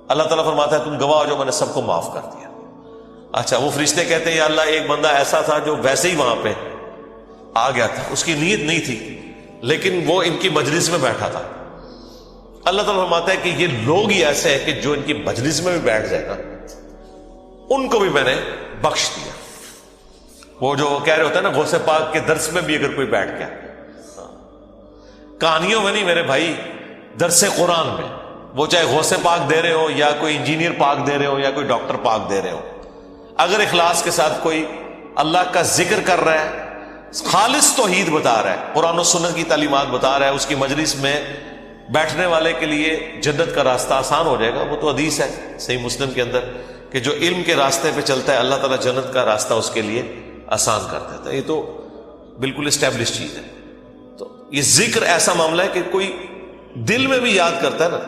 [SPEAKER 1] اللہ تعالیٰ فرماتا ہے تم گواہ ہو جو میں نے سب کو معاف کر دیا. اچھا وہ فرشتے کہتے ہیں یا اللہ ایک بندہ ایسا تھا جو ویسے ہی وہاں پہ آ گیا تھا, اس کی نیت نہیں تھی لیکن وہ ان کی مجلس میں بیٹھا تھا. اللہ تعالیٰ فرماتا ہے کہ یہ لوگ ہی ایسے ہیں کہ جو ان کی مجلس میں بھی بیٹھ جائے گا ان کو بھی میں نے بخش دیا. وہ جو کہہ رہے ہوتے ہیں نا غوث پاک کے درس میں بھی اگر کوئی بیٹھ گیا, کہانیوں میں نہیں میرے بھائی, درس قرآن میں, وہ چاہے غوث پاک دے رہے ہو یا کوئی انجینئر پاک دے رہے ہو یا کوئی ڈاکٹر پاک دے رہے ہو, اگر اخلاص کے ساتھ کوئی اللہ کا ذکر کر رہا ہے, خالص توحید بتا رہا ہے, قرآن و سنت کی تعلیمات بتا رہا ہے, اس کی مجلس میں بیٹھنے والے کے لیے جنت کا راستہ آسان ہو جائے گا. وہ تو حدیث ہے صحیح مسلم کے اندر کہ جو علم کے راستے پہ چلتا ہے اللہ تعالیٰ جنت کا راستہ اس کے لیے آسان کر دیتا ہے. یہ تو بالکل اسٹیبلش چیز ہے. تو یہ ذکر ایسا معاملہ ہے کہ کوئی دل میں بھی یاد کرتا ہے نا,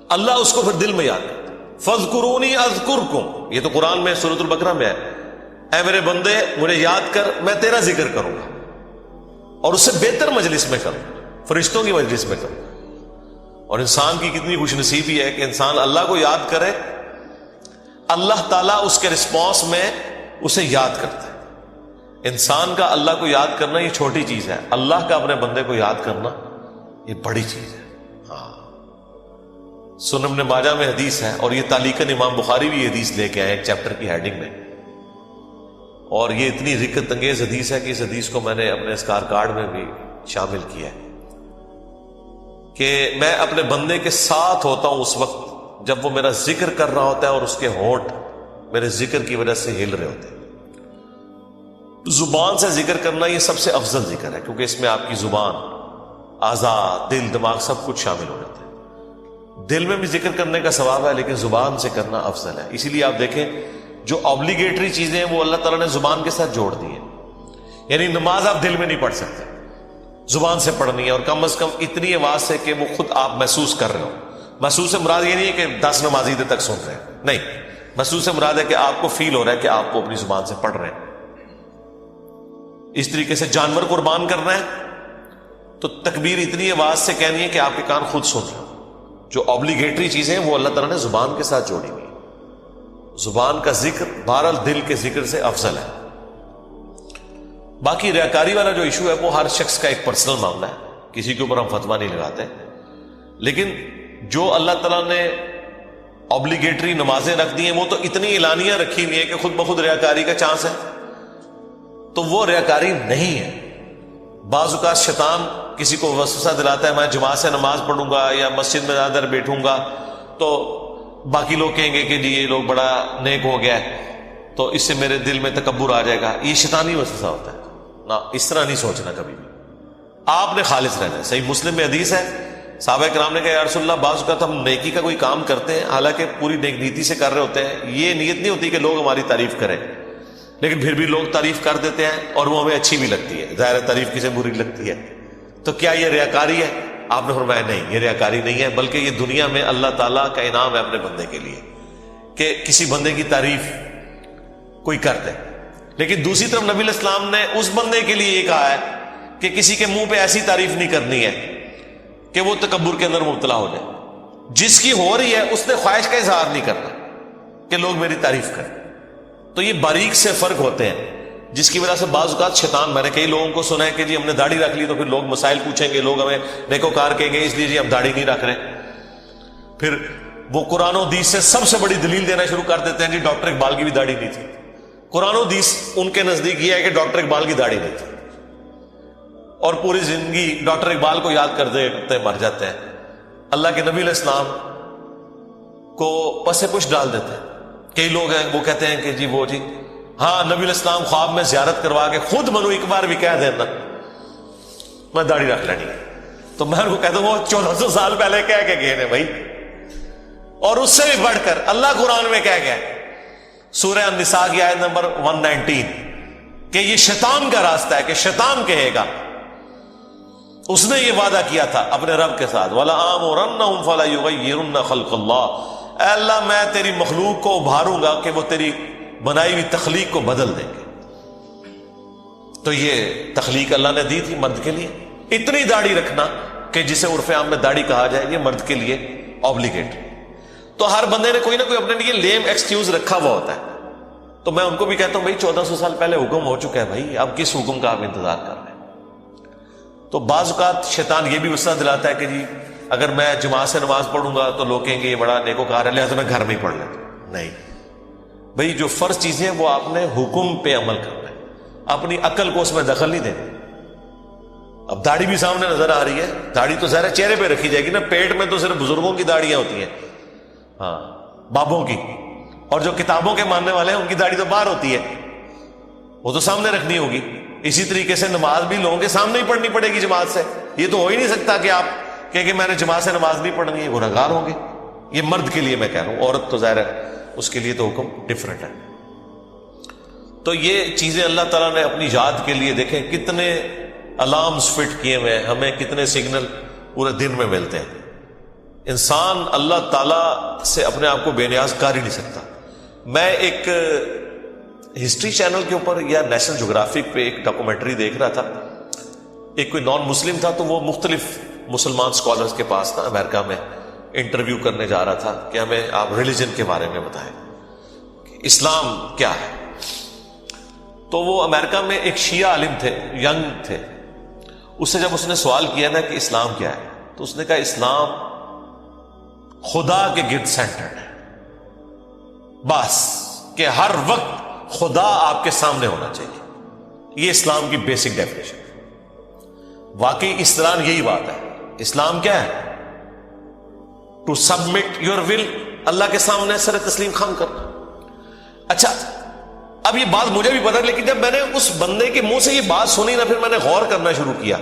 [SPEAKER 1] اللہ اس کو پھر دل میں یاد کرتا ہے. فَاذْكُرُونِي أَذْكُرْكُمْ, یہ تو قرآن میں سورۃ البقرہ میں ہے, اے میرے بندے مجھے یاد کر میں تیرا ذکر کروں گا اور اس سے بہتر مجلس میں کروں, فرشتوں کی مجلس میں کروں. اور انسان کی کتنی خوش نصیبی ہے کہ انسان اللہ کو یاد کرے, اللہ تعالیٰ اس کے رسپانس میں اسے یاد کرتا ہے. انسان کا اللہ کو یاد کرنا یہ چھوٹی چیز ہے, اللہ کا اپنے بندے کو یاد کرنا یہ بڑی چیز ہے. سنن ابن ماجہ میں حدیث ہے اور یہ تعلیقاً امام بخاری بھی یہ حدیث لے کے آئے ایک چیپٹر کی ہیڈنگ میں, اور یہ اتنی رکت انگیز حدیث ہے کہ اس حدیث کو میں نے اپنے اسکار کارڈ میں بھی شامل کیا ہے کہ میں اپنے بندے کے ساتھ ہوتا ہوں اس وقت جب وہ میرا ذکر کر رہا ہوتا ہے اور اس کے ہونٹ میرے ذکر کی وجہ سے ہل رہے ہوتے ہیں. زبان سے ذکر کرنا یہ سب سے افضل ذکر ہے کیونکہ اس میں آپ کی زبان, اعضاء, دل, دماغ سب کچھ شامل ہو جاتا ہے. دل میں بھی ذکر کرنے کا ثواب ہے لیکن زبان سے کرنا افضل ہے. اسی لیے آپ دیکھیں جو آبلیگیٹری چیزیں ہیں وہ اللہ تعالیٰ نے زبان کے ساتھ جوڑ دی ہیں. یعنی نماز آپ دل میں نہیں پڑھ سکتے, زبان سے پڑھنی ہے, اور کم از کم اتنی آواز سے کہ وہ خود آپ محسوس کر رہے ہو. محسوس سے مراد یہ نہیں ہے کہ 10 نمازی دیر تک سن رہے ہیں, نہیں, محسوس سے مراد ہے کہ آپ کو فیل ہو رہا ہے کہ آپ کو اپنی زبان سے پڑھ رہے ہیں. اس طریقے سے جانور قربان کرنا ہے تو تکبیر اتنی آواز سے کہنی ہے کہ آپ کے کان خود سن رہے ہیں. جو آبلیگیٹری چیزیں ہیں وہ اللہ تعالیٰ نے زبان کے ساتھ جوڑی ہوئی. زبان کا ذکر بہرحال دل کے ذکر سے افضل ہے. باقی ریاکاری والا جو ایشو ہے وہ ہر شخص کا ایک پرسنل معاملہ ہے, کسی کے اوپر ہم فتویٰ نہیں لگاتے. لیکن جو اللہ تعالیٰ نے آبلیگیٹری نمازیں رکھ دی ہیں وہ تو اتنی اعلانیاں رکھی ہوئی ہیں کہ خود بخود ریاکاری کا چانس ہے, تو وہ ریاکاری نہیں ہے. بعض اوقات شیطان کسی کو وسوسہ دلاتا ہے میں جماعت سے نماز پڑھوں گا یا مسجد میں زیادہ دیر بیٹھوں گا تو باقی لوگ کہیں گے کہ جی یہ لوگ بڑا نیک ہو گیا ہے تو اس سے میرے دل میں تکبر آ جائے گا. یہ شیطانی وسوسہ ہوتا ہے نا, اس طرح نہیں سوچنا کبھی بھی. آپ نے خالص رہنا ہے. صحیح مسلم میں حدیث ہے, صحابہ کرام نے کہا یا رسول اللہ بعض اوقات ہم نیکی کا کوئی کام کرتے ہیں حالانکہ پوری نیک نیتی سے کر رہے ہوتے ہیں, یہ نیت نہیں ہوتی کہ لوگ ہماری تعریف کریں, لیکن پھر بھی لوگ تعریف کر دیتے ہیں اور وہ ہمیں اچھی بھی لگتی ہے. ظاہر تعریف کسے بری لگتی ہے, تو کیا یہ ریاکاری ہے؟ آپ نے فرمایا نہیں, یہ ریاکاری نہیں ہے, بلکہ یہ دنیا میں اللہ تعالیٰ کا انعام ہے اپنے بندے کے لیے کہ کسی بندے کی تعریف کوئی کر دے. لیکن دوسری طرف نبی علیہ السلام نے اس بندے کے لیے یہ کہا ہے کہ کسی کے منہ پہ ایسی تعریف نہیں کرنی ہے کہ وہ تکبر کے اندر مبتلا ہو جائے. جس کی ہو رہی ہے اس نے خواہش کا اظہار نہیں کرنا کہ لوگ میری تعریف کریں. تو یہ باریک سے فرق ہوتے ہیں. جس کی وجہ سے بعض اوقات شیطان، میں نے کئی لوگوں کو سنا ہے کہ جی ہم نے داڑھی رکھ لی تو پھر لوگ مسائل پوچھیں گے، لوگ ہمیں نیکوکار کہیں گے، اس لیے جی ہم داڑھی نہیں رکھ رہے. پھر وہ قرآن و حدیث سے سب سے بڑی دلیل دینا شروع کر دیتے ہیں جی ڈاکٹر اقبال کی بھی داڑھی نہیں تھی. قرآن و حدیث ان کے نزدیک یہ ہے کہ ڈاکٹر اقبال کی داڑھی نہیں تھی، اور پوری زندگی ڈاکٹر اقبال کو یاد کرتے کرتے مر جاتے ہیں. اللہ کے نبی علیہ السلام کو پس پش ڈال دیتے ہیں. کئی لوگ ہیں وہ کہتے ہیں کہ جی وہ جی ہاں نبی علیہ السلام خواب میں زیارت کروا کے خود منو ایک بار بھی کہہ دینا میں داڑھی رکھ لینی ہے، تو میں ان کو کہتا ہوں وہ 1400 سال پہلے کہہ کے گئے ہیں بھائی. اور اس سے بھی بڑھ کر اللہ قرآن میں کہہ گیا سورہ النساء کی آیت نمبر 119 کہ یہ شیطان کا راستہ ہے، کہ شیطان کہے گا. اس نے یہ وعدہ کیا تھا اپنے رب کے ساتھ وَلَآمُرَنَّهُمْ فَلَيُغَيِّرُنَّ خَلْقَ اللَّهِ، اے اللہ میں تیری مخلوق کو ابھاروں گا کہ وہ تیری بنائی ہوئی تخلیق کو بدل دیں گے. تو یہ تخلیق اللہ نے دی تھی مرد کے لیے. اتنی داڑھی رکھنا کہ جسے عرف عام میں داڑھی کہا جائے یہ مرد کے لیے اوبلیگیٹ. تو ہر بندے نے کوئی نہ کوئی اپنے لیے لیم ایکسکیوز رکھا ہوا ہوتا ہے. تو میں ان کو بھی کہتا ہوں بھائی 1400 سال پہلے حکم ہو چکا ہے بھائی، اب کس حکم کا آپ انتظار کر رہے ہیں. تو بعض اوقات شیطان یہ بھی وسوسہ دلاتا ہے کہ جی اگر میں جماعت سے نماز پڑھوں گا تو لوگ کہیں گے یہ بڑا نیکوکار ہے لہٰذا میں گھر میں ہی پڑھ لیتا ہوں. نہیں بھائی، جو فرض چیزیں وہ آپ نے حکم پہ عمل کرنا ہے، اپنی عقل کو اس میں دخل نہیں دینا. اب داڑھی بھی سامنے نظر آ رہی ہے، داڑھی تو ظاہر چہرے پہ رکھی جائے گی نا، پیٹ میں تو صرف بزرگوں کی داڑیاں ہوتی ہیں، ہاں بابوں کی، اور جو کتابوں کے ماننے والے ہیں ان کی داڑھی تو باہر ہوتی ہے، وہ تو سامنے رکھنی ہوگی. اسی طریقے سے نماز بھی لوگوں کے سامنے ہی پڑھنی پڑے گی جماعت سے. یہ تو ہو ہی نہیں سکتا کہ آپ کہ میں نے جماعت سے نماز نہیں پڑھنی ہے، گنہگار ہوں گے. یہ مرد کے لیے میں کہہ رہا ہوں، عورت تو ظاہر ہے اس کے لیے تو حکم ڈفرینٹ ہے. تو یہ چیزیں اللہ تعالیٰ نے اپنی یاد کے لیے دیکھیں کتنے الارمز فٹ کیے ہوئے ہیں، ہمیں کتنے سگنل پورے دن میں ملتے ہیں. انسان اللہ تعالیٰ سے اپنے آپ کو بے نیاز کر ہی نہیں سکتا. میں ایک ہسٹری چینل کے اوپر یا نیشنل جغرافک پہ ایک ڈاکومنٹری دیکھ رہا تھا. ایک کوئی نان مسلم تھا تو وہ مختلف مسلمان اسکالرز کے پاس تھا امریکہ میں، انٹرویو کرنے جا رہا تھا کہ ہمیں آپ ریلیجن کے بارے میں بتائیں کہ اسلام کیا ہے. تو وہ امریکہ میں ایک شیعہ عالم تھے، ینگ تھے. اس سے جب اس نے سوال کیا نا کہ اسلام کیا ہے تو اس نے کہا اسلام خدا کے گرد سینٹرڈ ہے، بس کہ ہر وقت خدا آپ کے سامنے ہونا چاہیے. یہ اسلام کی بیسک ڈیفینیشن ہے. واقعی اس طرح یہی بات ہے. اسلام کیا ہے؟ ٹو سبمٹ یور ول، اللہ کے سامنے سر تسلیم خم کرنا. اچھا اب یہ بات مجھے بھی پتا، لیکن جب میں نے اس بندے کے منہ سے یہ بات سنی نا، پھر میں نے غور کرنا شروع کیا.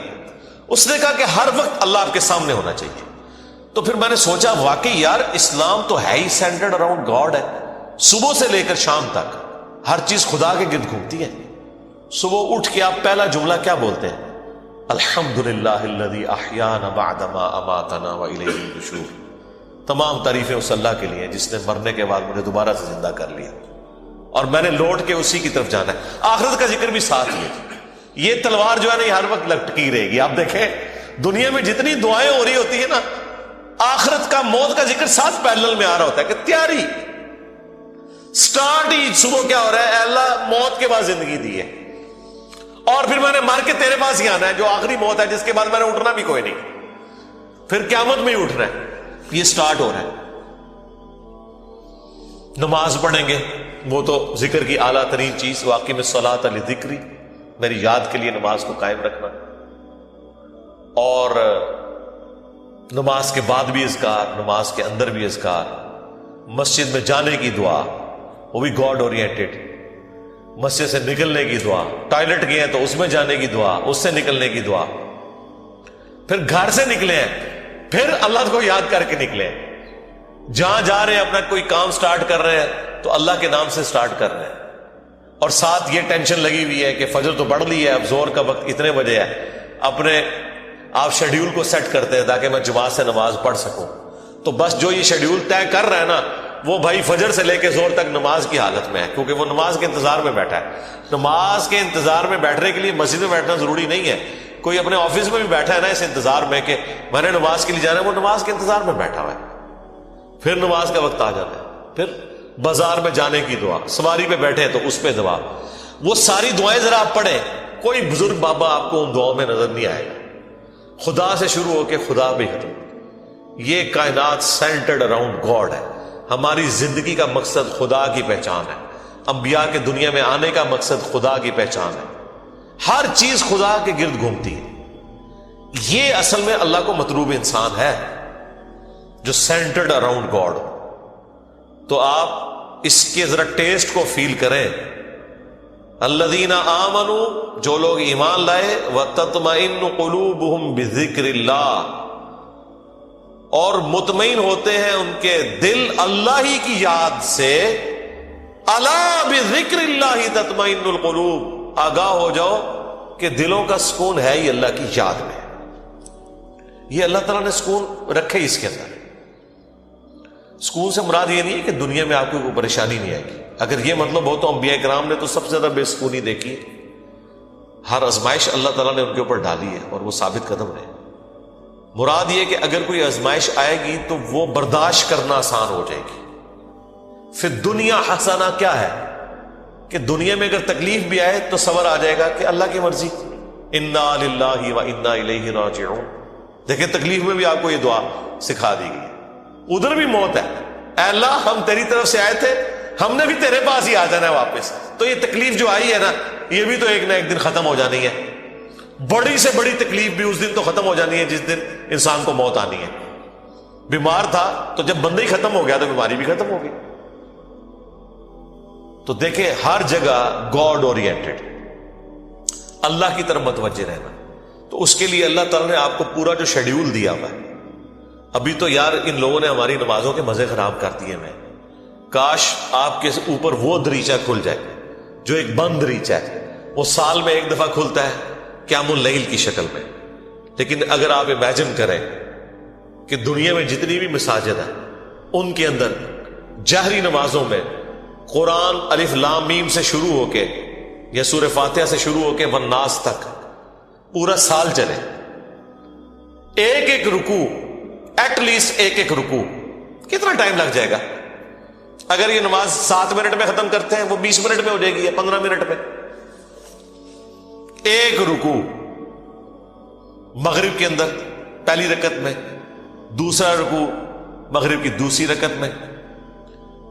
[SPEAKER 1] اس نے کہا کہ ہر وقت اللہ آپ کے سامنے ہونا چاہیے. تو پھر میں نے سوچا واقعی یار اسلام تو ہے ہی سینٹرڈ اراؤنڈ گاڈ ہے. صبح سے لے کر شام تک ہر چیز خدا کے گرد گھومتی ہے. صبح اٹھ کے آپ پہلا جملہ کیا بولتے ہیں؟ الحمدللہ الذی احیانا بعد ما اماتنا والیہ النشور. تمام تعریفیں اس اللہ کے لیے جس نے مرنے کے بعد مجھے دوبارہ سے زندہ کر لیا اور میں نے لوٹ کے اسی کی طرف جانا ہے. آخرت کا ذکر بھی ساتھ ہی ہے. یہ تلوار جو ہے نا یہ ہر وقت لٹکی رہے گی. آپ دیکھیں دنیا میں جتنی دعائیں ہو رہی ہوتی ہیں نا، آخرت کا موت کا ذکر ساتھ پیرلل میں آ رہا ہوتا ہے کہ تیاری سٹارٹ ہی صبح کیا ہو رہا ہے، اے اللہ موت کے بعد زندگی دی ہے اور پھر میں نے مار کے تیرے پاس ہی آنا ہے جو آخری موت ہے جس کے بعد میں نے اٹھنا بھی کوئی نہیں، پھر قیامت میں ہی اٹھنا ہے. یہ سٹارٹ ہو رہا ہے. نماز پڑھیں گے وہ تو ذکر کی اعلیٰ ترین چیز، واقعی میں صلاۃ لذکری، میری یاد کے لیے نماز کو قائم رکھنا. اور نماز کے بعد بھی اذکار، نماز کے اندر بھی اذکار. مسجد میں جانے کی دعا وہ بھی گاڈ اورینٹڈ، مسجد سے نکلنے کی دعا، ٹوائلٹ گئے ہیں تو اس میں جانے کی دعا، اس سے نکلنے کی دعا. پھر گھر سے نکلے ہیں پھر اللہ کو یاد کر کے نکلے ہیں. جہاں جا رہے ہیں اپنا کوئی کام سٹارٹ کر رہے ہیں تو اللہ کے نام سے سٹارٹ کر رہے ہیں. اور ساتھ یہ ٹینشن لگی ہوئی ہے کہ فجر تو پڑھ لی ہے، اب زور کا وقت اتنے بجے ہے. اپنے آپ شیڈیول کو سیٹ کرتے ہیں تاکہ میں جماعت سے نماز پڑھ سکوں. تو بس جو یہ شیڈیول طے کر رہا ہے نا وہ بھائی فجر سے لے کے زور تک نماز کی حالت میں ہے، کیونکہ وہ نماز کے انتظار میں بیٹھا ہے. نماز کے انتظار میں بیٹھنے کے لیے مسجد میں بیٹھنا ضروری نہیں ہے. کوئی اپنے آفس میں بھی بیٹھا ہے نا اس انتظار میں کہ میں نے نماز کے لیے جانا ہے، وہ نماز کے انتظار میں بیٹھا ہوا ہے. پھر نماز کا وقت آ جاتا ہے، پھر بازار میں جانے کی دعا، سواری پہ بیٹھے ہیں تو اس پہ دعا. وہ ساری دعائیں ذرا آپ پڑھیں، کوئی بزرگ بابا آپ کو ان دعاؤں میں نظر نہیں آئے گا. خدا سے شروع ہو کے خدا بھی ختم. یہ کائنات سینٹرڈ اراؤنڈ گاڈ ہے. ہماری زندگی کا مقصد خدا کی پہچان ہے. انبیاء کے دنیا میں آنے کا مقصد خدا کی پہچان ہے. ہر چیز خدا کے گرد گھومتی ہے. یہ اصل میں اللہ کو مطلوب انسان ہے جو سینٹرڈ اراؤنڈ گاڈ. تو آپ اس کے ذرا ٹیسٹ کو فیل کریں. الذین آمنوا، جو لوگ ایمان لائے، وتطمئن قلوبہم بذکر اللہ، اور مطمئن ہوتے ہیں ان کے دل اللہ ہی کی یاد سے. الا بذکر اللہ تطمئن القلوب، آگاہ ہو جاؤ کہ دلوں کا سکون ہے ہی اللہ کی یاد میں. یہ اللہ تعالیٰ نے سکون رکھے اس کے اندر. سکون سے مراد یہ نہیں ہے کہ دنیا میں آپ کو کوئی پریشانی نہیں آئے گی. اگر یہ مطلب ہو تو انبیاء کرام نے تو سب سے زیادہ بے سکونی دیکھی. ہر آزمائش اللہ تعالیٰ نے ان کے اوپر ڈالی ہے اور وہ ثابت قدم رہے. مراد یہ کہ اگر کوئی آزمائش آئے گی تو وہ برداشت کرنا آسان ہو جائے گی. پھر دنیا حسنہ کیا ہے کہ دنیا میں اگر تکلیف بھی آئے تو صبر آ جائے گا کہ اللہ کی مرضی. انا للہ و انا الیہ راجعون. دیکھیں تکلیف میں بھی آپ کو یہ دعا سکھا دی گئی. ادھر بھی موت ہے. اے اللہ ہم تیری طرف سے آئے تھے، ہم نے بھی تیرے پاس ہی آ جانا ہے واپس. تو یہ تکلیف جو آئی ہے نا، یہ بھی تو ایک نہ ایک دن ختم ہو جانی ہے. بڑی سے بڑی تکلیف بھی اس دن تو ختم ہو جانی ہے جس دن انسان کو موت آنی ہے. بیمار تھا تو جب بندہ ہی ختم ہو گیا تو بیماری بھی ختم ہو گئی. تو دیکھیں ہر جگہ گاڈ اورینٹڈ، اللہ کی طرف متوجہ رہنا. تو اس کے لیے اللہ تعالیٰ نے آپ کو پورا جو شیڈیول دیا ہوا ہے. ابھی تو یار ان لوگوں نے ہماری نمازوں کے مزے خراب کر دیے ہیں. کاش آپ کے اوپر وہ دریچہ کھل جائے جو ایک بند دریچہ ہے. وہ سال میں ایک دفعہ کھلتا ہے قیام اللیل کی شکل میں. لیکن اگر آپ امیجن کریں کہ دنیا میں جتنی بھی مساجد ہیں ان کے اندر جہری نمازوں میں قرآن الف لام میم سے شروع ہو کے یا سورہ فاتحہ سے شروع ہو کے والناس تک پورا سال چلے، ایک ایک رکوع، ایٹ لیسٹ ایک ایک رکوع، کتنا ٹائم لگ جائے گا؟ اگر یہ نماز 7 منٹ میں ختم کرتے ہیں وہ 20 منٹ میں ہو جائے گی یا 15 منٹ میں. ایک رکوع مغرب کے اندر پہلی رکعت میں، دوسرا رکوع مغرب کی دوسری رکعت میں،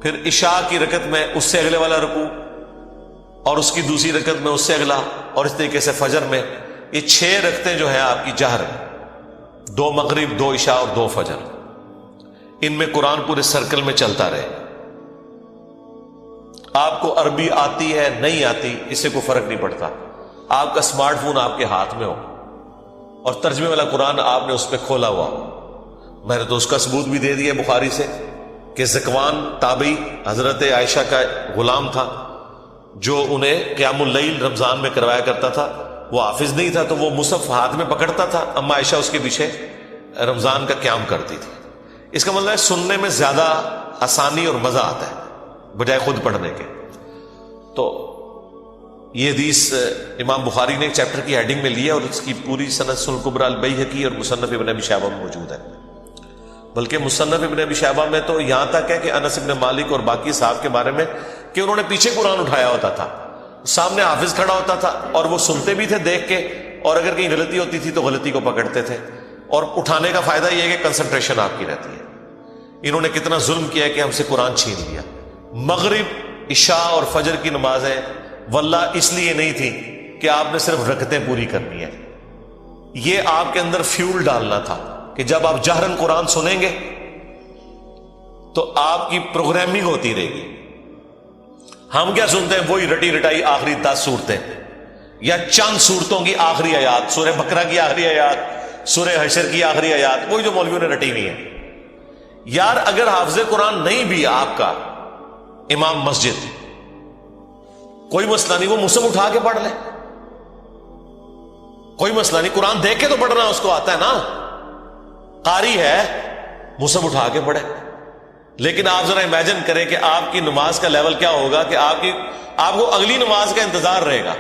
[SPEAKER 1] پھر عشاء کی رکعت میں اس سے اگلے والا رکوع، اور اس کی دوسری رکعت میں اس سے اگلا، اور اس طریقے سے فجر میں. یہ 6 رکعتیں جو ہیں آپ کی جہر، 2 مغرب، 2 عشاء اور 2 فجر. ان میں قرآن پورے سرکل میں چلتا رہے. آپ کو عربی آتی ہے نہیں آتی اس سے کوئی فرق نہیں پڑتا. آپ کا اسمارٹ فون آپ کے ہاتھ میں ہو اور ترجمے والا قرآن آپ نے اس پہ کھولا ہوا ہو. میں نے تو اس کا ثبوت بھی دے دیا بخاری سے کہ ذکوان تابعی حضرت عائشہ کا غلام تھا جو انہیں قیام اللیل رمضان میں کروایا کرتا تھا. وہ حافظ نہیں تھا تو وہ مصحف ہاتھ میں پکڑتا تھا، اما عائشہ اس کے پیچھے رمضان کا قیام کرتی تھی. اس کا مطلب ہے سننے میں زیادہ آسانی اور مزہ آتا ہے بجائے خود پڑھنے کے. تو یہ حدیث امام بخاری نے ایک چیپٹر کی ہیڈنگ میں لیا اور اس کی پوری سند سنن الکبریٰ البیہقی اور مصنف ابن ابی شیبہ میں موجود ہے. بلکہ مصنف ابن ابی شیبہ میں تو یہاں تک ہے کہ انس ابن مالک اور باقی صحابہ کے بارے میں کہ انہوں نے پیچھے قرآن اٹھایا ہوتا تھا، سامنے حافظ کھڑا ہوتا تھا اور وہ سنتے بھی تھے دیکھ کے، اور اگر کہیں غلطی ہوتی تھی تو غلطی کو پکڑتے تھے. اور اٹھانے کا فائدہ یہ ہے کہ کنسنٹریشن آپ کی رہتی ہے. انہوں نے کتنا ظلم کیا ہے کہ ہم سے قرآن چھین لیا. مغرب، عشاء اور فجر کی نمازیں واللہ اس لیے نہیں تھی کہ آپ نے صرف رکعتیں پوری کرنی ہے. یہ آپ کے اندر فیول ڈالنا تھا کہ جب آپ جہرن قرآن سنیں گے تو آپ کی پروگرامنگ ہوتی رہے گی. ہم کیا سنتے ہیں؟ وہی رٹی رٹائی آخری 10 صورتیں یا چند صورتوں کی آخری آیات، سورہ بقرہ کی آخری آیات، سورہ حشر کی آخری آیات، وہی جو مولویوں نے رٹی ہوئی ہے. یار اگر حافظ قرآن نہیں بھی آپ کا امام مسجد، کوئی مسئلہ نہیں، وہ مصحف اٹھا کے پڑھ لے، کوئی مسئلہ نہیں. قرآن دیکھ کے تو پڑھنا اس کو آتا ہے نا، قاری ہے، مصحف اٹھا کے پڑھے. لیکن آپ ذرا امیجن کریں کہ آپ کی نماز کا لیول کیا ہوگا کہ آپ کو اگلی نماز کا انتظار رہے گا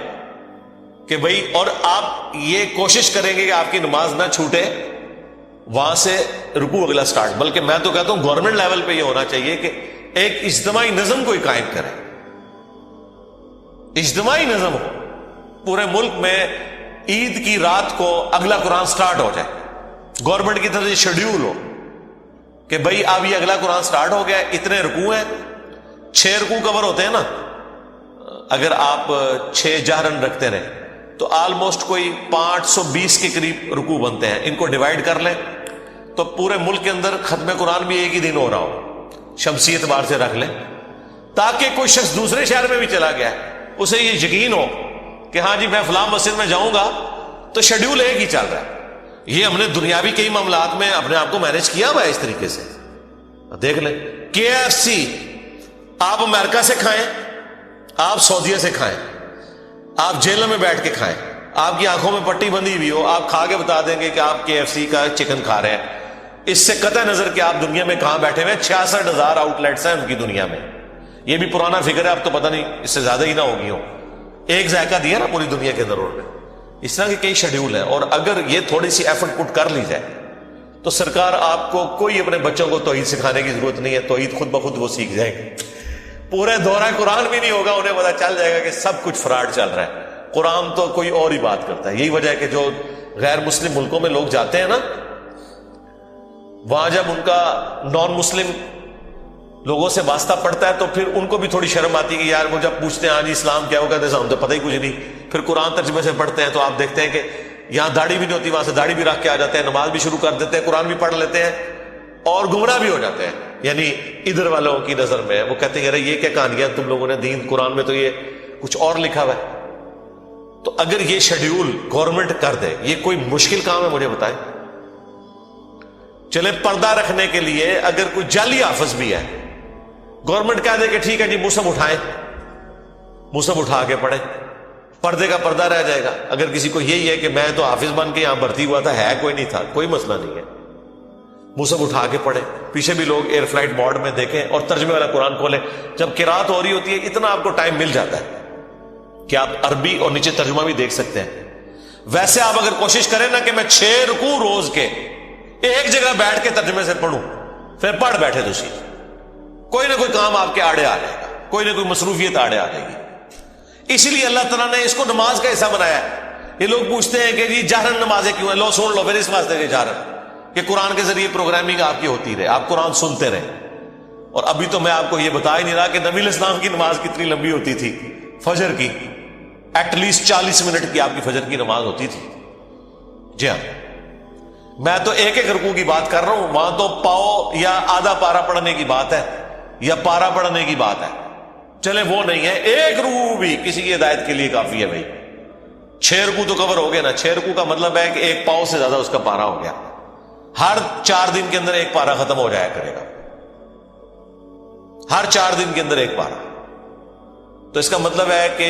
[SPEAKER 1] کہ بھئی، اور آپ یہ کوشش کریں گے کہ آپ کی نماز نہ چھوٹے، وہاں سے رکوع اگلا سٹارٹ. بلکہ میں تو کہتا ہوں گورنمنٹ لیول پہ یہ ہونا چاہیے کہ ایک اجتماعی نظم کوئی قائم کرے.
[SPEAKER 2] اجتماعی نظم ہو، پورے ملک میں عید کی رات کو اگلا قرآن سٹارٹ ہو جائے، گورنمنٹ کی طرف سے شیڈیول ہو کہ بھئی اب یہ اگلا قرآن سٹارٹ ہو گیا، اتنے رکوع ہیں، 6 رکوع کور ہوتے ہیں نا، اگر آپ 6 جہرن رکھتے رہیں تو آلموسٹ کوئی 520 کے قریب رکوع بنتے ہیں، ان کو ڈیوائڈ کر لیں تو پورے ملک کے اندر ختم قرآن بھی ایک ہی دن ہو رہا ہو، شمسی اعتبار سے رکھ لیں، تاکہ کوئی شخص دوسرے شہر میں بھی چلا گیا ہے اسے یہ یقین ہو کہ ہاں جی میں فلاں مسجد میں جاؤں گا تو شیڈیول ایک ہی چل رہا ہے۔ یہ ہم نے دنیاوی کئی معاملات میں اپنے آپ کو مینج کیا ہوا ہے اس طریقے سے۔ دیکھ لیں KFC آپ امریکہ سے کھائیں، آپ سعودیہ سے کھائیں، آپ جیل میں بیٹھ کے کھائیں، آپ کی آنکھوں میں پٹی بندھی ہوئی ہو، آپ کھا کے بتا دیں گے کہ آپ KFC کا چکن کھا رہے ہیں، اس سے قطع نظر کہ آپ دنیا میں کہاں بیٹھے ہوئے ہیں۔ 66,000 آؤٹ لیٹس ہیں ان کی دنیا میں، یہ بھی پرانا فگر ہے، اب تو پتہ نہیں اس سے زیادہ ہی نہ ہوگی ہوں، ایک ذائقہ دیا نا پوری دنیا کے اندر انہوں نے۔ اس طرح کے کئی شیڈیول ہیں، اور اگر یہ تھوڑی سی ایفرٹ پٹ کر لی جائے تو سرکار آپ کو کوئی اپنے بچوں کو توحید سکھانے کی ضرورت نہیں ہے، توحید خود بخود وہ سیکھ جائیں گے، پورے دورہ قرآن بھی نہیں ہوگا، انہیں پتا چل جائے گا کہ سب کچھ فراڈ چل رہا ہے، قرآن تو کوئی اور ہی بات کرتا ہے۔ یہی وجہ ہے کہ جو غیر مسلم ملکوں میں لوگ جاتے ہیں نا، وہاں جب ان کا نان مسلم لوگوں سے واسطہ پڑتا ہے تو پھر ان کو بھی تھوڑی شرم آتی ہے کہ یار وہ جب پوچھتے ہیں ہاں جی اسلام کیا ہوگا تو ہم تو پتہ ہی کچھ نہیں، پھر قرآن ترجمے سے پڑھتے ہیں تو آپ دیکھتے ہیں کہ یہاں داڑھی بھی نہیں ہوتی، وہاں سے داڑھی بھی رکھ کے آ جاتے ہیں، نماز بھی شروع کر دیتے ہیں، قرآن بھی پڑھ لیتے ہیں اور گمراہ بھی ہو جاتے ہیں۔ یعنی ادھر والوں کی نظر میں وہ کہتے ہیں یار یہ کیا کہانیاں تم لوگوں نے دین، قرآن میں تو یہ کچھ اور لکھا ہوا ہے۔ تو اگر یہ شیڈیول گورنمنٹ کر دے، یہ کوئی مشکل کام ہے مجھے بتائیں؟ چلے پردہ رکھنے کے لیے اگر کوئی جعلی حافظ بھی ہے، گورنمنٹ کہہ دے کہ ٹھیک ہے جی مصحف اٹھائیں، مصحف اٹھا کے پڑھیں، پردے کا پردہ رہ جائے گا۔ اگر کسی کو یہی ہے کہ میں تو حافظ بن کے یہاں بھرتی ہوا تھا، ہے کوئی نہیں تھا، کوئی مسئلہ نہیں ہے، مصحف اٹھا کے پڑھیں، پیچھے بھی لوگ ایئر فلائٹ موڈ میں دیکھیں اور ترجمے والا قرآن کھولیں، جب قرات ہو رہی ہوتی ہے اتنا آپ کو ٹائم مل جاتا ہے کہ آپ عربی اور نیچے ترجمہ بھی دیکھ سکتے ہیں۔ ویسے آپ اگر کوشش کریں نا کہ میں 6 رکوع روز کے ایک جگہ بیٹھ کے ترجمے سے پڑھوں، پھر پڑھ بیٹھے تو صحیح، کوئی نہ کوئی کام آپ کے آڑے آ جائے گا، کوئی نہ کوئی مصروفیت آڑے آ جائے گی۔ اسی لیے اللہ تعالیٰ نے اس کو نماز کا حصہ بنایا ہے۔ یہ لوگ پوچھتے ہیں کہ جی جہرن نمازیں کیوں ہیں، لو سن لو پھر اس واسطے کہ جہرن کہ قرآن کے ذریعے پروگرامنگ آپ کی ہوتی رہے، آپ قرآن سنتے رہے۔ اور ابھی تو میں آپ کو یہ بتا ہی نہیں رہا کہ نبی علیہ السلام کی نماز کتنی لمبی ہوتی تھی، فجر کی ایٹ لیسٹ 40 منٹ کی آپ کی فجر کی نماز ہوتی تھی۔ جی ہاں، میں تو ایک ایک رکوع کی بات کر رہا ہوں، وہاں تو پاؤ یا آدھا پارا پڑھنے کی بات ہے یا پارا پڑھنے کی بات ہے، چلے وہ نہیں ہے، ایک رکوع بھی کسی کی ہدایت کے لیے کافی ہے بھائی۔ 6 رکوع تو کور ہو گئے نا، 6 رکوع کا مطلب ہے کہ ایک پاؤ سے زیادہ اس کا پارا ہو گیا، ہر 4 دن کے اندر ایک پارا ختم ہو جایا کرے گا، ہر 4 دن کے اندر ایک پارا۔ تو اس کا مطلب ہے کہ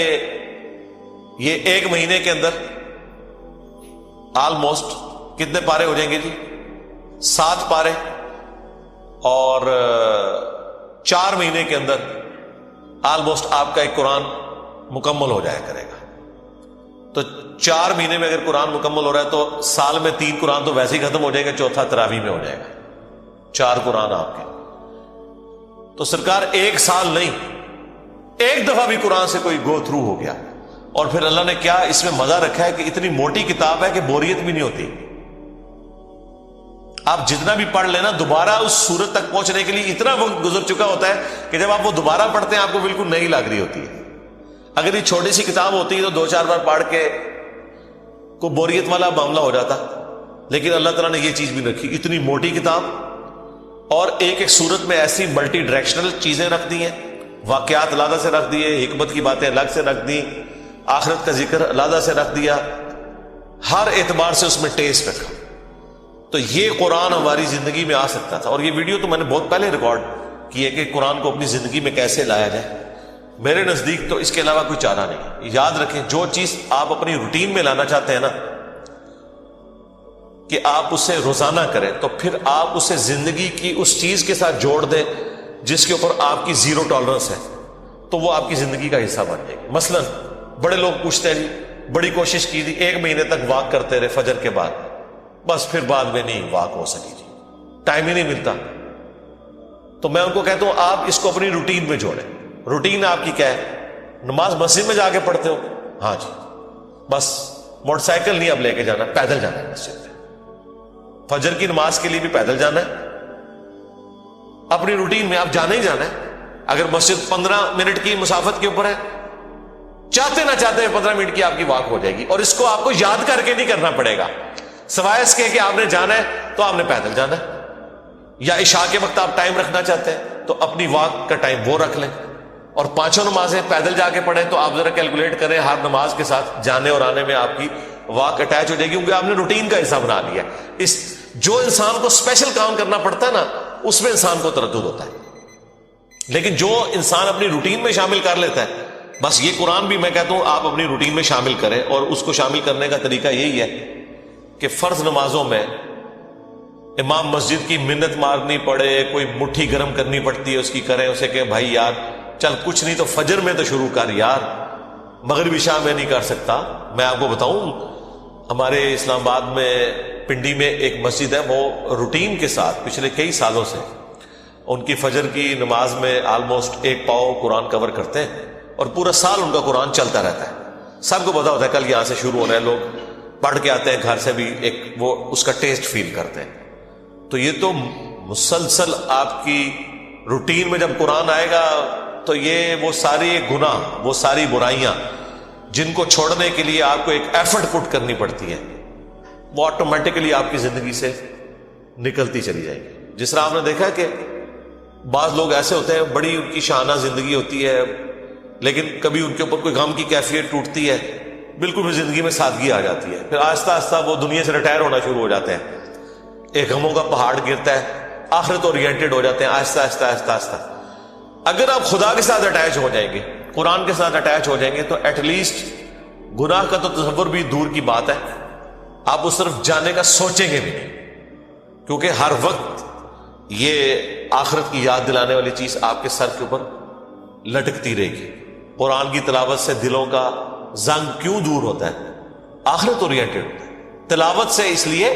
[SPEAKER 2] یہ ایک مہینے کے اندر آلموسٹ کتنے پارے ہو جائیں گے جی؟ 7 پارے، اور 4 مہینے کے اندر آلموسٹ آپ کا ایک قرآن مکمل ہو جایا کرے گا۔ تو 4 مہینے میں اگر قرآن مکمل ہو رہا ہے تو سال میں 3 قرآن تو ویسے ہی ختم ہو جائے گا، چوتھا تراویح میں ہو جائے گا، 4 قرآن آپ کے۔ تو سرکار ایک سال نہیں، ایک دفعہ بھی قرآن سے کوئی گو تھرو ہو گیا، اور پھر اللہ نے کیا اس میں مزہ رکھا ہے کہ اتنی موٹی کتاب ہے کہ بوریت بھی نہیں ہوتی۔ آپ جتنا بھی پڑھ لینا، دوبارہ اس سورت تک پہنچنے کے لیے اتنا وقت گزر چکا ہوتا ہے کہ جب آپ وہ دوبارہ پڑھتے ہیں آپ کو بالکل نئی لگ رہی ہوتی ہے۔ اگر یہ چھوٹی سی کتاب ہوتی ہے تو 2-4 بار پڑھ کے کو بوریت والا معاملہ ہو جاتا، لیکن اللہ تعالیٰ نے یہ چیز بھی رکھی، اتنی موٹی کتاب، اور ایک ایک سورت میں ایسی ملٹی ڈائریکشنل چیزیں رکھ دی ہیں، واقعات علیحدہ سے رکھ دیے، حکمت کی باتیں الگ سے رکھ دی، آخرت کا ذکر علیحدہ سے رکھ دیا، ہر اعتبار سے اس میں ٹیسٹ رکھا۔ تو یہ قرآن ہماری زندگی میں آ سکتا تھا، اور یہ ویڈیو تو میں نے بہت پہلے ریکارڈ کی ہے کہ قرآن کو اپنی زندگی میں کیسے لایا جائے۔ میرے نزدیک تو اس کے علاوہ کوئی چارہ نہیں۔ یاد رکھیں، جو چیز آپ اپنی روٹین میں لانا چاہتے ہیں نا کہ آپ اسے روزانہ کریں، تو پھر آپ اسے زندگی کی اس چیز کے ساتھ جوڑ دیں جس کے اوپر آپ کی 0 ٹالرنس ہے، تو وہ آپ کی زندگی کا حصہ بن جائے گی۔ مثلا بڑے لوگ پوچھتے ہیں جی بڑی کوشش کی تھی، 1 مہینے تک واک کرتے رہے فجر کے بعد، بس پھر بعد میں نہیں واک ہو سکی جی، ٹائم ہی نہیں ملتا۔ تو میں ان کو کہتا ہوں آپ اس کو اپنی روٹین میں جوڑیں۔ روٹین آپ کی کیا ہے؟ نماز مسجد میں جا کے پڑھتے ہو؟ ہاں جی، بس موٹر سائیکل نہیں اب لے کے جانا، پیدل جانا ہے مسجد میں، فجر کی نماز کے لیے بھی پیدل جانا ہے، اپنی روٹین میں آپ جانا ہی جانا ہے۔ اگر مسجد 15 منٹ کی مسافت کے اوپر ہے، چاہتے نہ چاہتے 15 منٹ کی آپ کی واک ہو جائے گی، اور اس کو آپ کو یاد کر کے نہیں کرنا پڑے گا، سوائے اس کے کہ آپ نے جانا ہے تو آپ نے پیدل جانا ہے۔ یا عشاء کے وقت آپ ٹائم رکھنا چاہتے ہیں تو اپنی واک کا ٹائم وہ رکھ لیں، اور 5 نمازیں پیدل جا کے پڑھیں، تو آپ ذرا کیلکولیٹ کریں ہر نماز کے ساتھ جانے اور آنے میں آپ کی واک اٹیچ ہو جائے گی، کیونکہ آپ نے روٹین کا حصہ بنا لیا ہے۔ جو انسان کو اسپیشل کام کرنا پڑتا ہے نا، اس میں انسان کو تردد ہوتا ہے، لیکن جو انسان اپنی روٹین میں شامل کر لیتا ہے، بس یہ قرآن بھی میں کہتا ہوں آپ اپنی روٹین میں شامل کریں، اور اس کو شامل کرنے کا طریقہ یہی ہے کہ فرض نمازوں میں امام مسجد کی منت مارنی پڑے، کوئی مٹھی گرم کرنی پڑتی ہے اس کی، کریں اسے کہ بھائی یار چل کچھ نہیں تو فجر میں تو شروع کر یار، مغرب عشاء میں نہیں کر سکتا۔ میں آپ کو بتاؤں، ہمارے اسلام آباد میں پنڈی میں ایک مسجد ہے، وہ روٹین کے ساتھ پچھلے کئی سالوں سے ان کی فجر کی نماز میں آلموسٹ 1 پاؤ قرآن کور کرتے ہیں، اور پورا سال ان کا قرآن چلتا رہتا ہے۔ سب کو پتا ہوتا ہے کل یہاں سے شروع ہو رہے ہیں، لوگ پڑھ کے آتے ہیں گھر سے بھی ایک وہ اس کا ٹیسٹ فیل کرتے ہیں۔ تو یہ تو مسلسل آپ کی روٹین میں جب قرآن آئے گا تو یہ وہ ساری گناہ، وہ ساری برائیاں جن کو چھوڑنے کے لیے آپ کو ایک ایفرٹ پٹ کرنی پڑتی ہے، وہ آٹومیٹکلی آپ کی زندگی سے نکلتی چلی جائے گی۔ جس طرح آپ نے دیکھا کہ بعض لوگ ایسے ہوتے ہیں، بڑی ان کی شاہانہ زندگی ہوتی ہے، لیکن کبھی ان کے اوپر کوئی غم کی کیفیت ٹوٹتی ہے، بالکل بھی زندگی میں سادگی آ جاتی ہے، پھر آہستہ آہستہ وہ دنیا سے ریٹائر ہونا شروع ہو جاتے ہیں، ایک غموں کا پہاڑ گرتا ہے، آخرت اورینٹڈ ہو جاتے ہیں آہستہ آہستہ آہستہ آہستہ۔ اگر آپ خدا کے ساتھ اٹیچ ہو جائیں گے، قرآن کے ساتھ اٹیچ ہو جائیں گے، تو ایٹ لیسٹ گناہ کا تو تصور بھی دور کی بات ہے، آپ اس طرف جانے کا سوچیں گے نہیں، کیونکہ ہر وقت یہ آخرت کی یاد دلانے والی چیز آپ کے سر کے اوپر لٹکتی رہے گی۔ قرآن کی تلاوت سے دلوں کا زنگ کیوں دور ہوتا ہے؟ آخرت اورینٹڈ ہوتا ہے تلاوت سے، اس لیے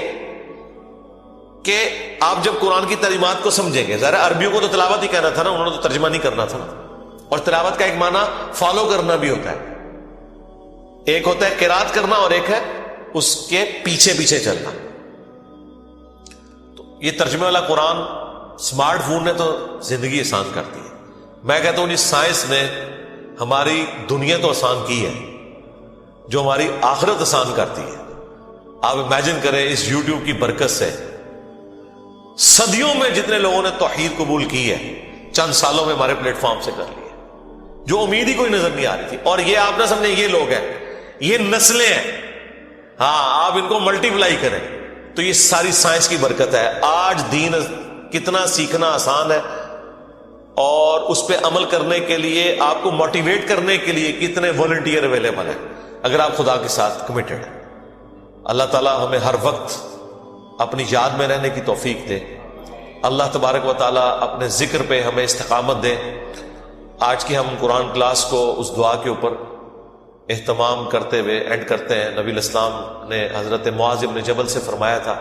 [SPEAKER 2] کہ آپ جب قرآن کی تعلیمات کو سمجھیں گے، ظاہر عربیوں کو تو تلاوت ہی کہنا تھا نا، انہوں نے تو ترجمہ نہیں کرنا تھا نا، اور تلاوت کا ایک معنی فالو کرنا بھی ہوتا ہے، ایک ہوتا ہے قرات کرنا اور ایک ہے اس کے پیچھے پیچھے چلنا۔ تو یہ ترجمے والا قرآن اسمارٹ فون نے تو زندگی آسان کر دی ہے۔ میں کہتا ہوں اس سائنس نے ہماری دنیا تو آسان کی ہے، جو ہماری آخرت آسان کرتی ہے۔ آپ امیجن کریں اس یوٹیوب کی برکت سے صدیوں میں جتنے لوگوں نے توحید قبول کی ہے، چند سالوں میں ہمارے پلیٹ فارم سے کر لی ہے، جو امید ہی کوئی نظر نہیں آ رہی تھی۔ اور یہ آپ نہ سمجھیں یہ لوگ ہیں، یہ نسلیں ہیں، ہاں آپ ان کو ملٹی پلائی کریں تو یہ ساری سائنس کی برکت ہے۔ آج دین کتنا سیکھنا آسان ہے، اور اس پہ عمل کرنے کے لیے آپ کو موٹیویٹ کرنے کے لیے کتنے والنٹیئر اویلیبل ہیں، اگر آپ خدا کے ساتھ کمیٹڈ ہیں۔ اللہ تعالیٰ ہمیں ہر وقت اپنی یاد میں رہنے کی توفیق دے۔ اللہ تبارک و تعالیٰ اپنے ذکر پہ ہمیں استقامت دے۔ آج کی ہم قرآن کلاس کو اس دعا کے اوپر اہتمام کرتے ہوئے اینڈ کرتے ہیں۔ نبی الاسلام نے حضرت معاذ بن جبل سے فرمایا تھا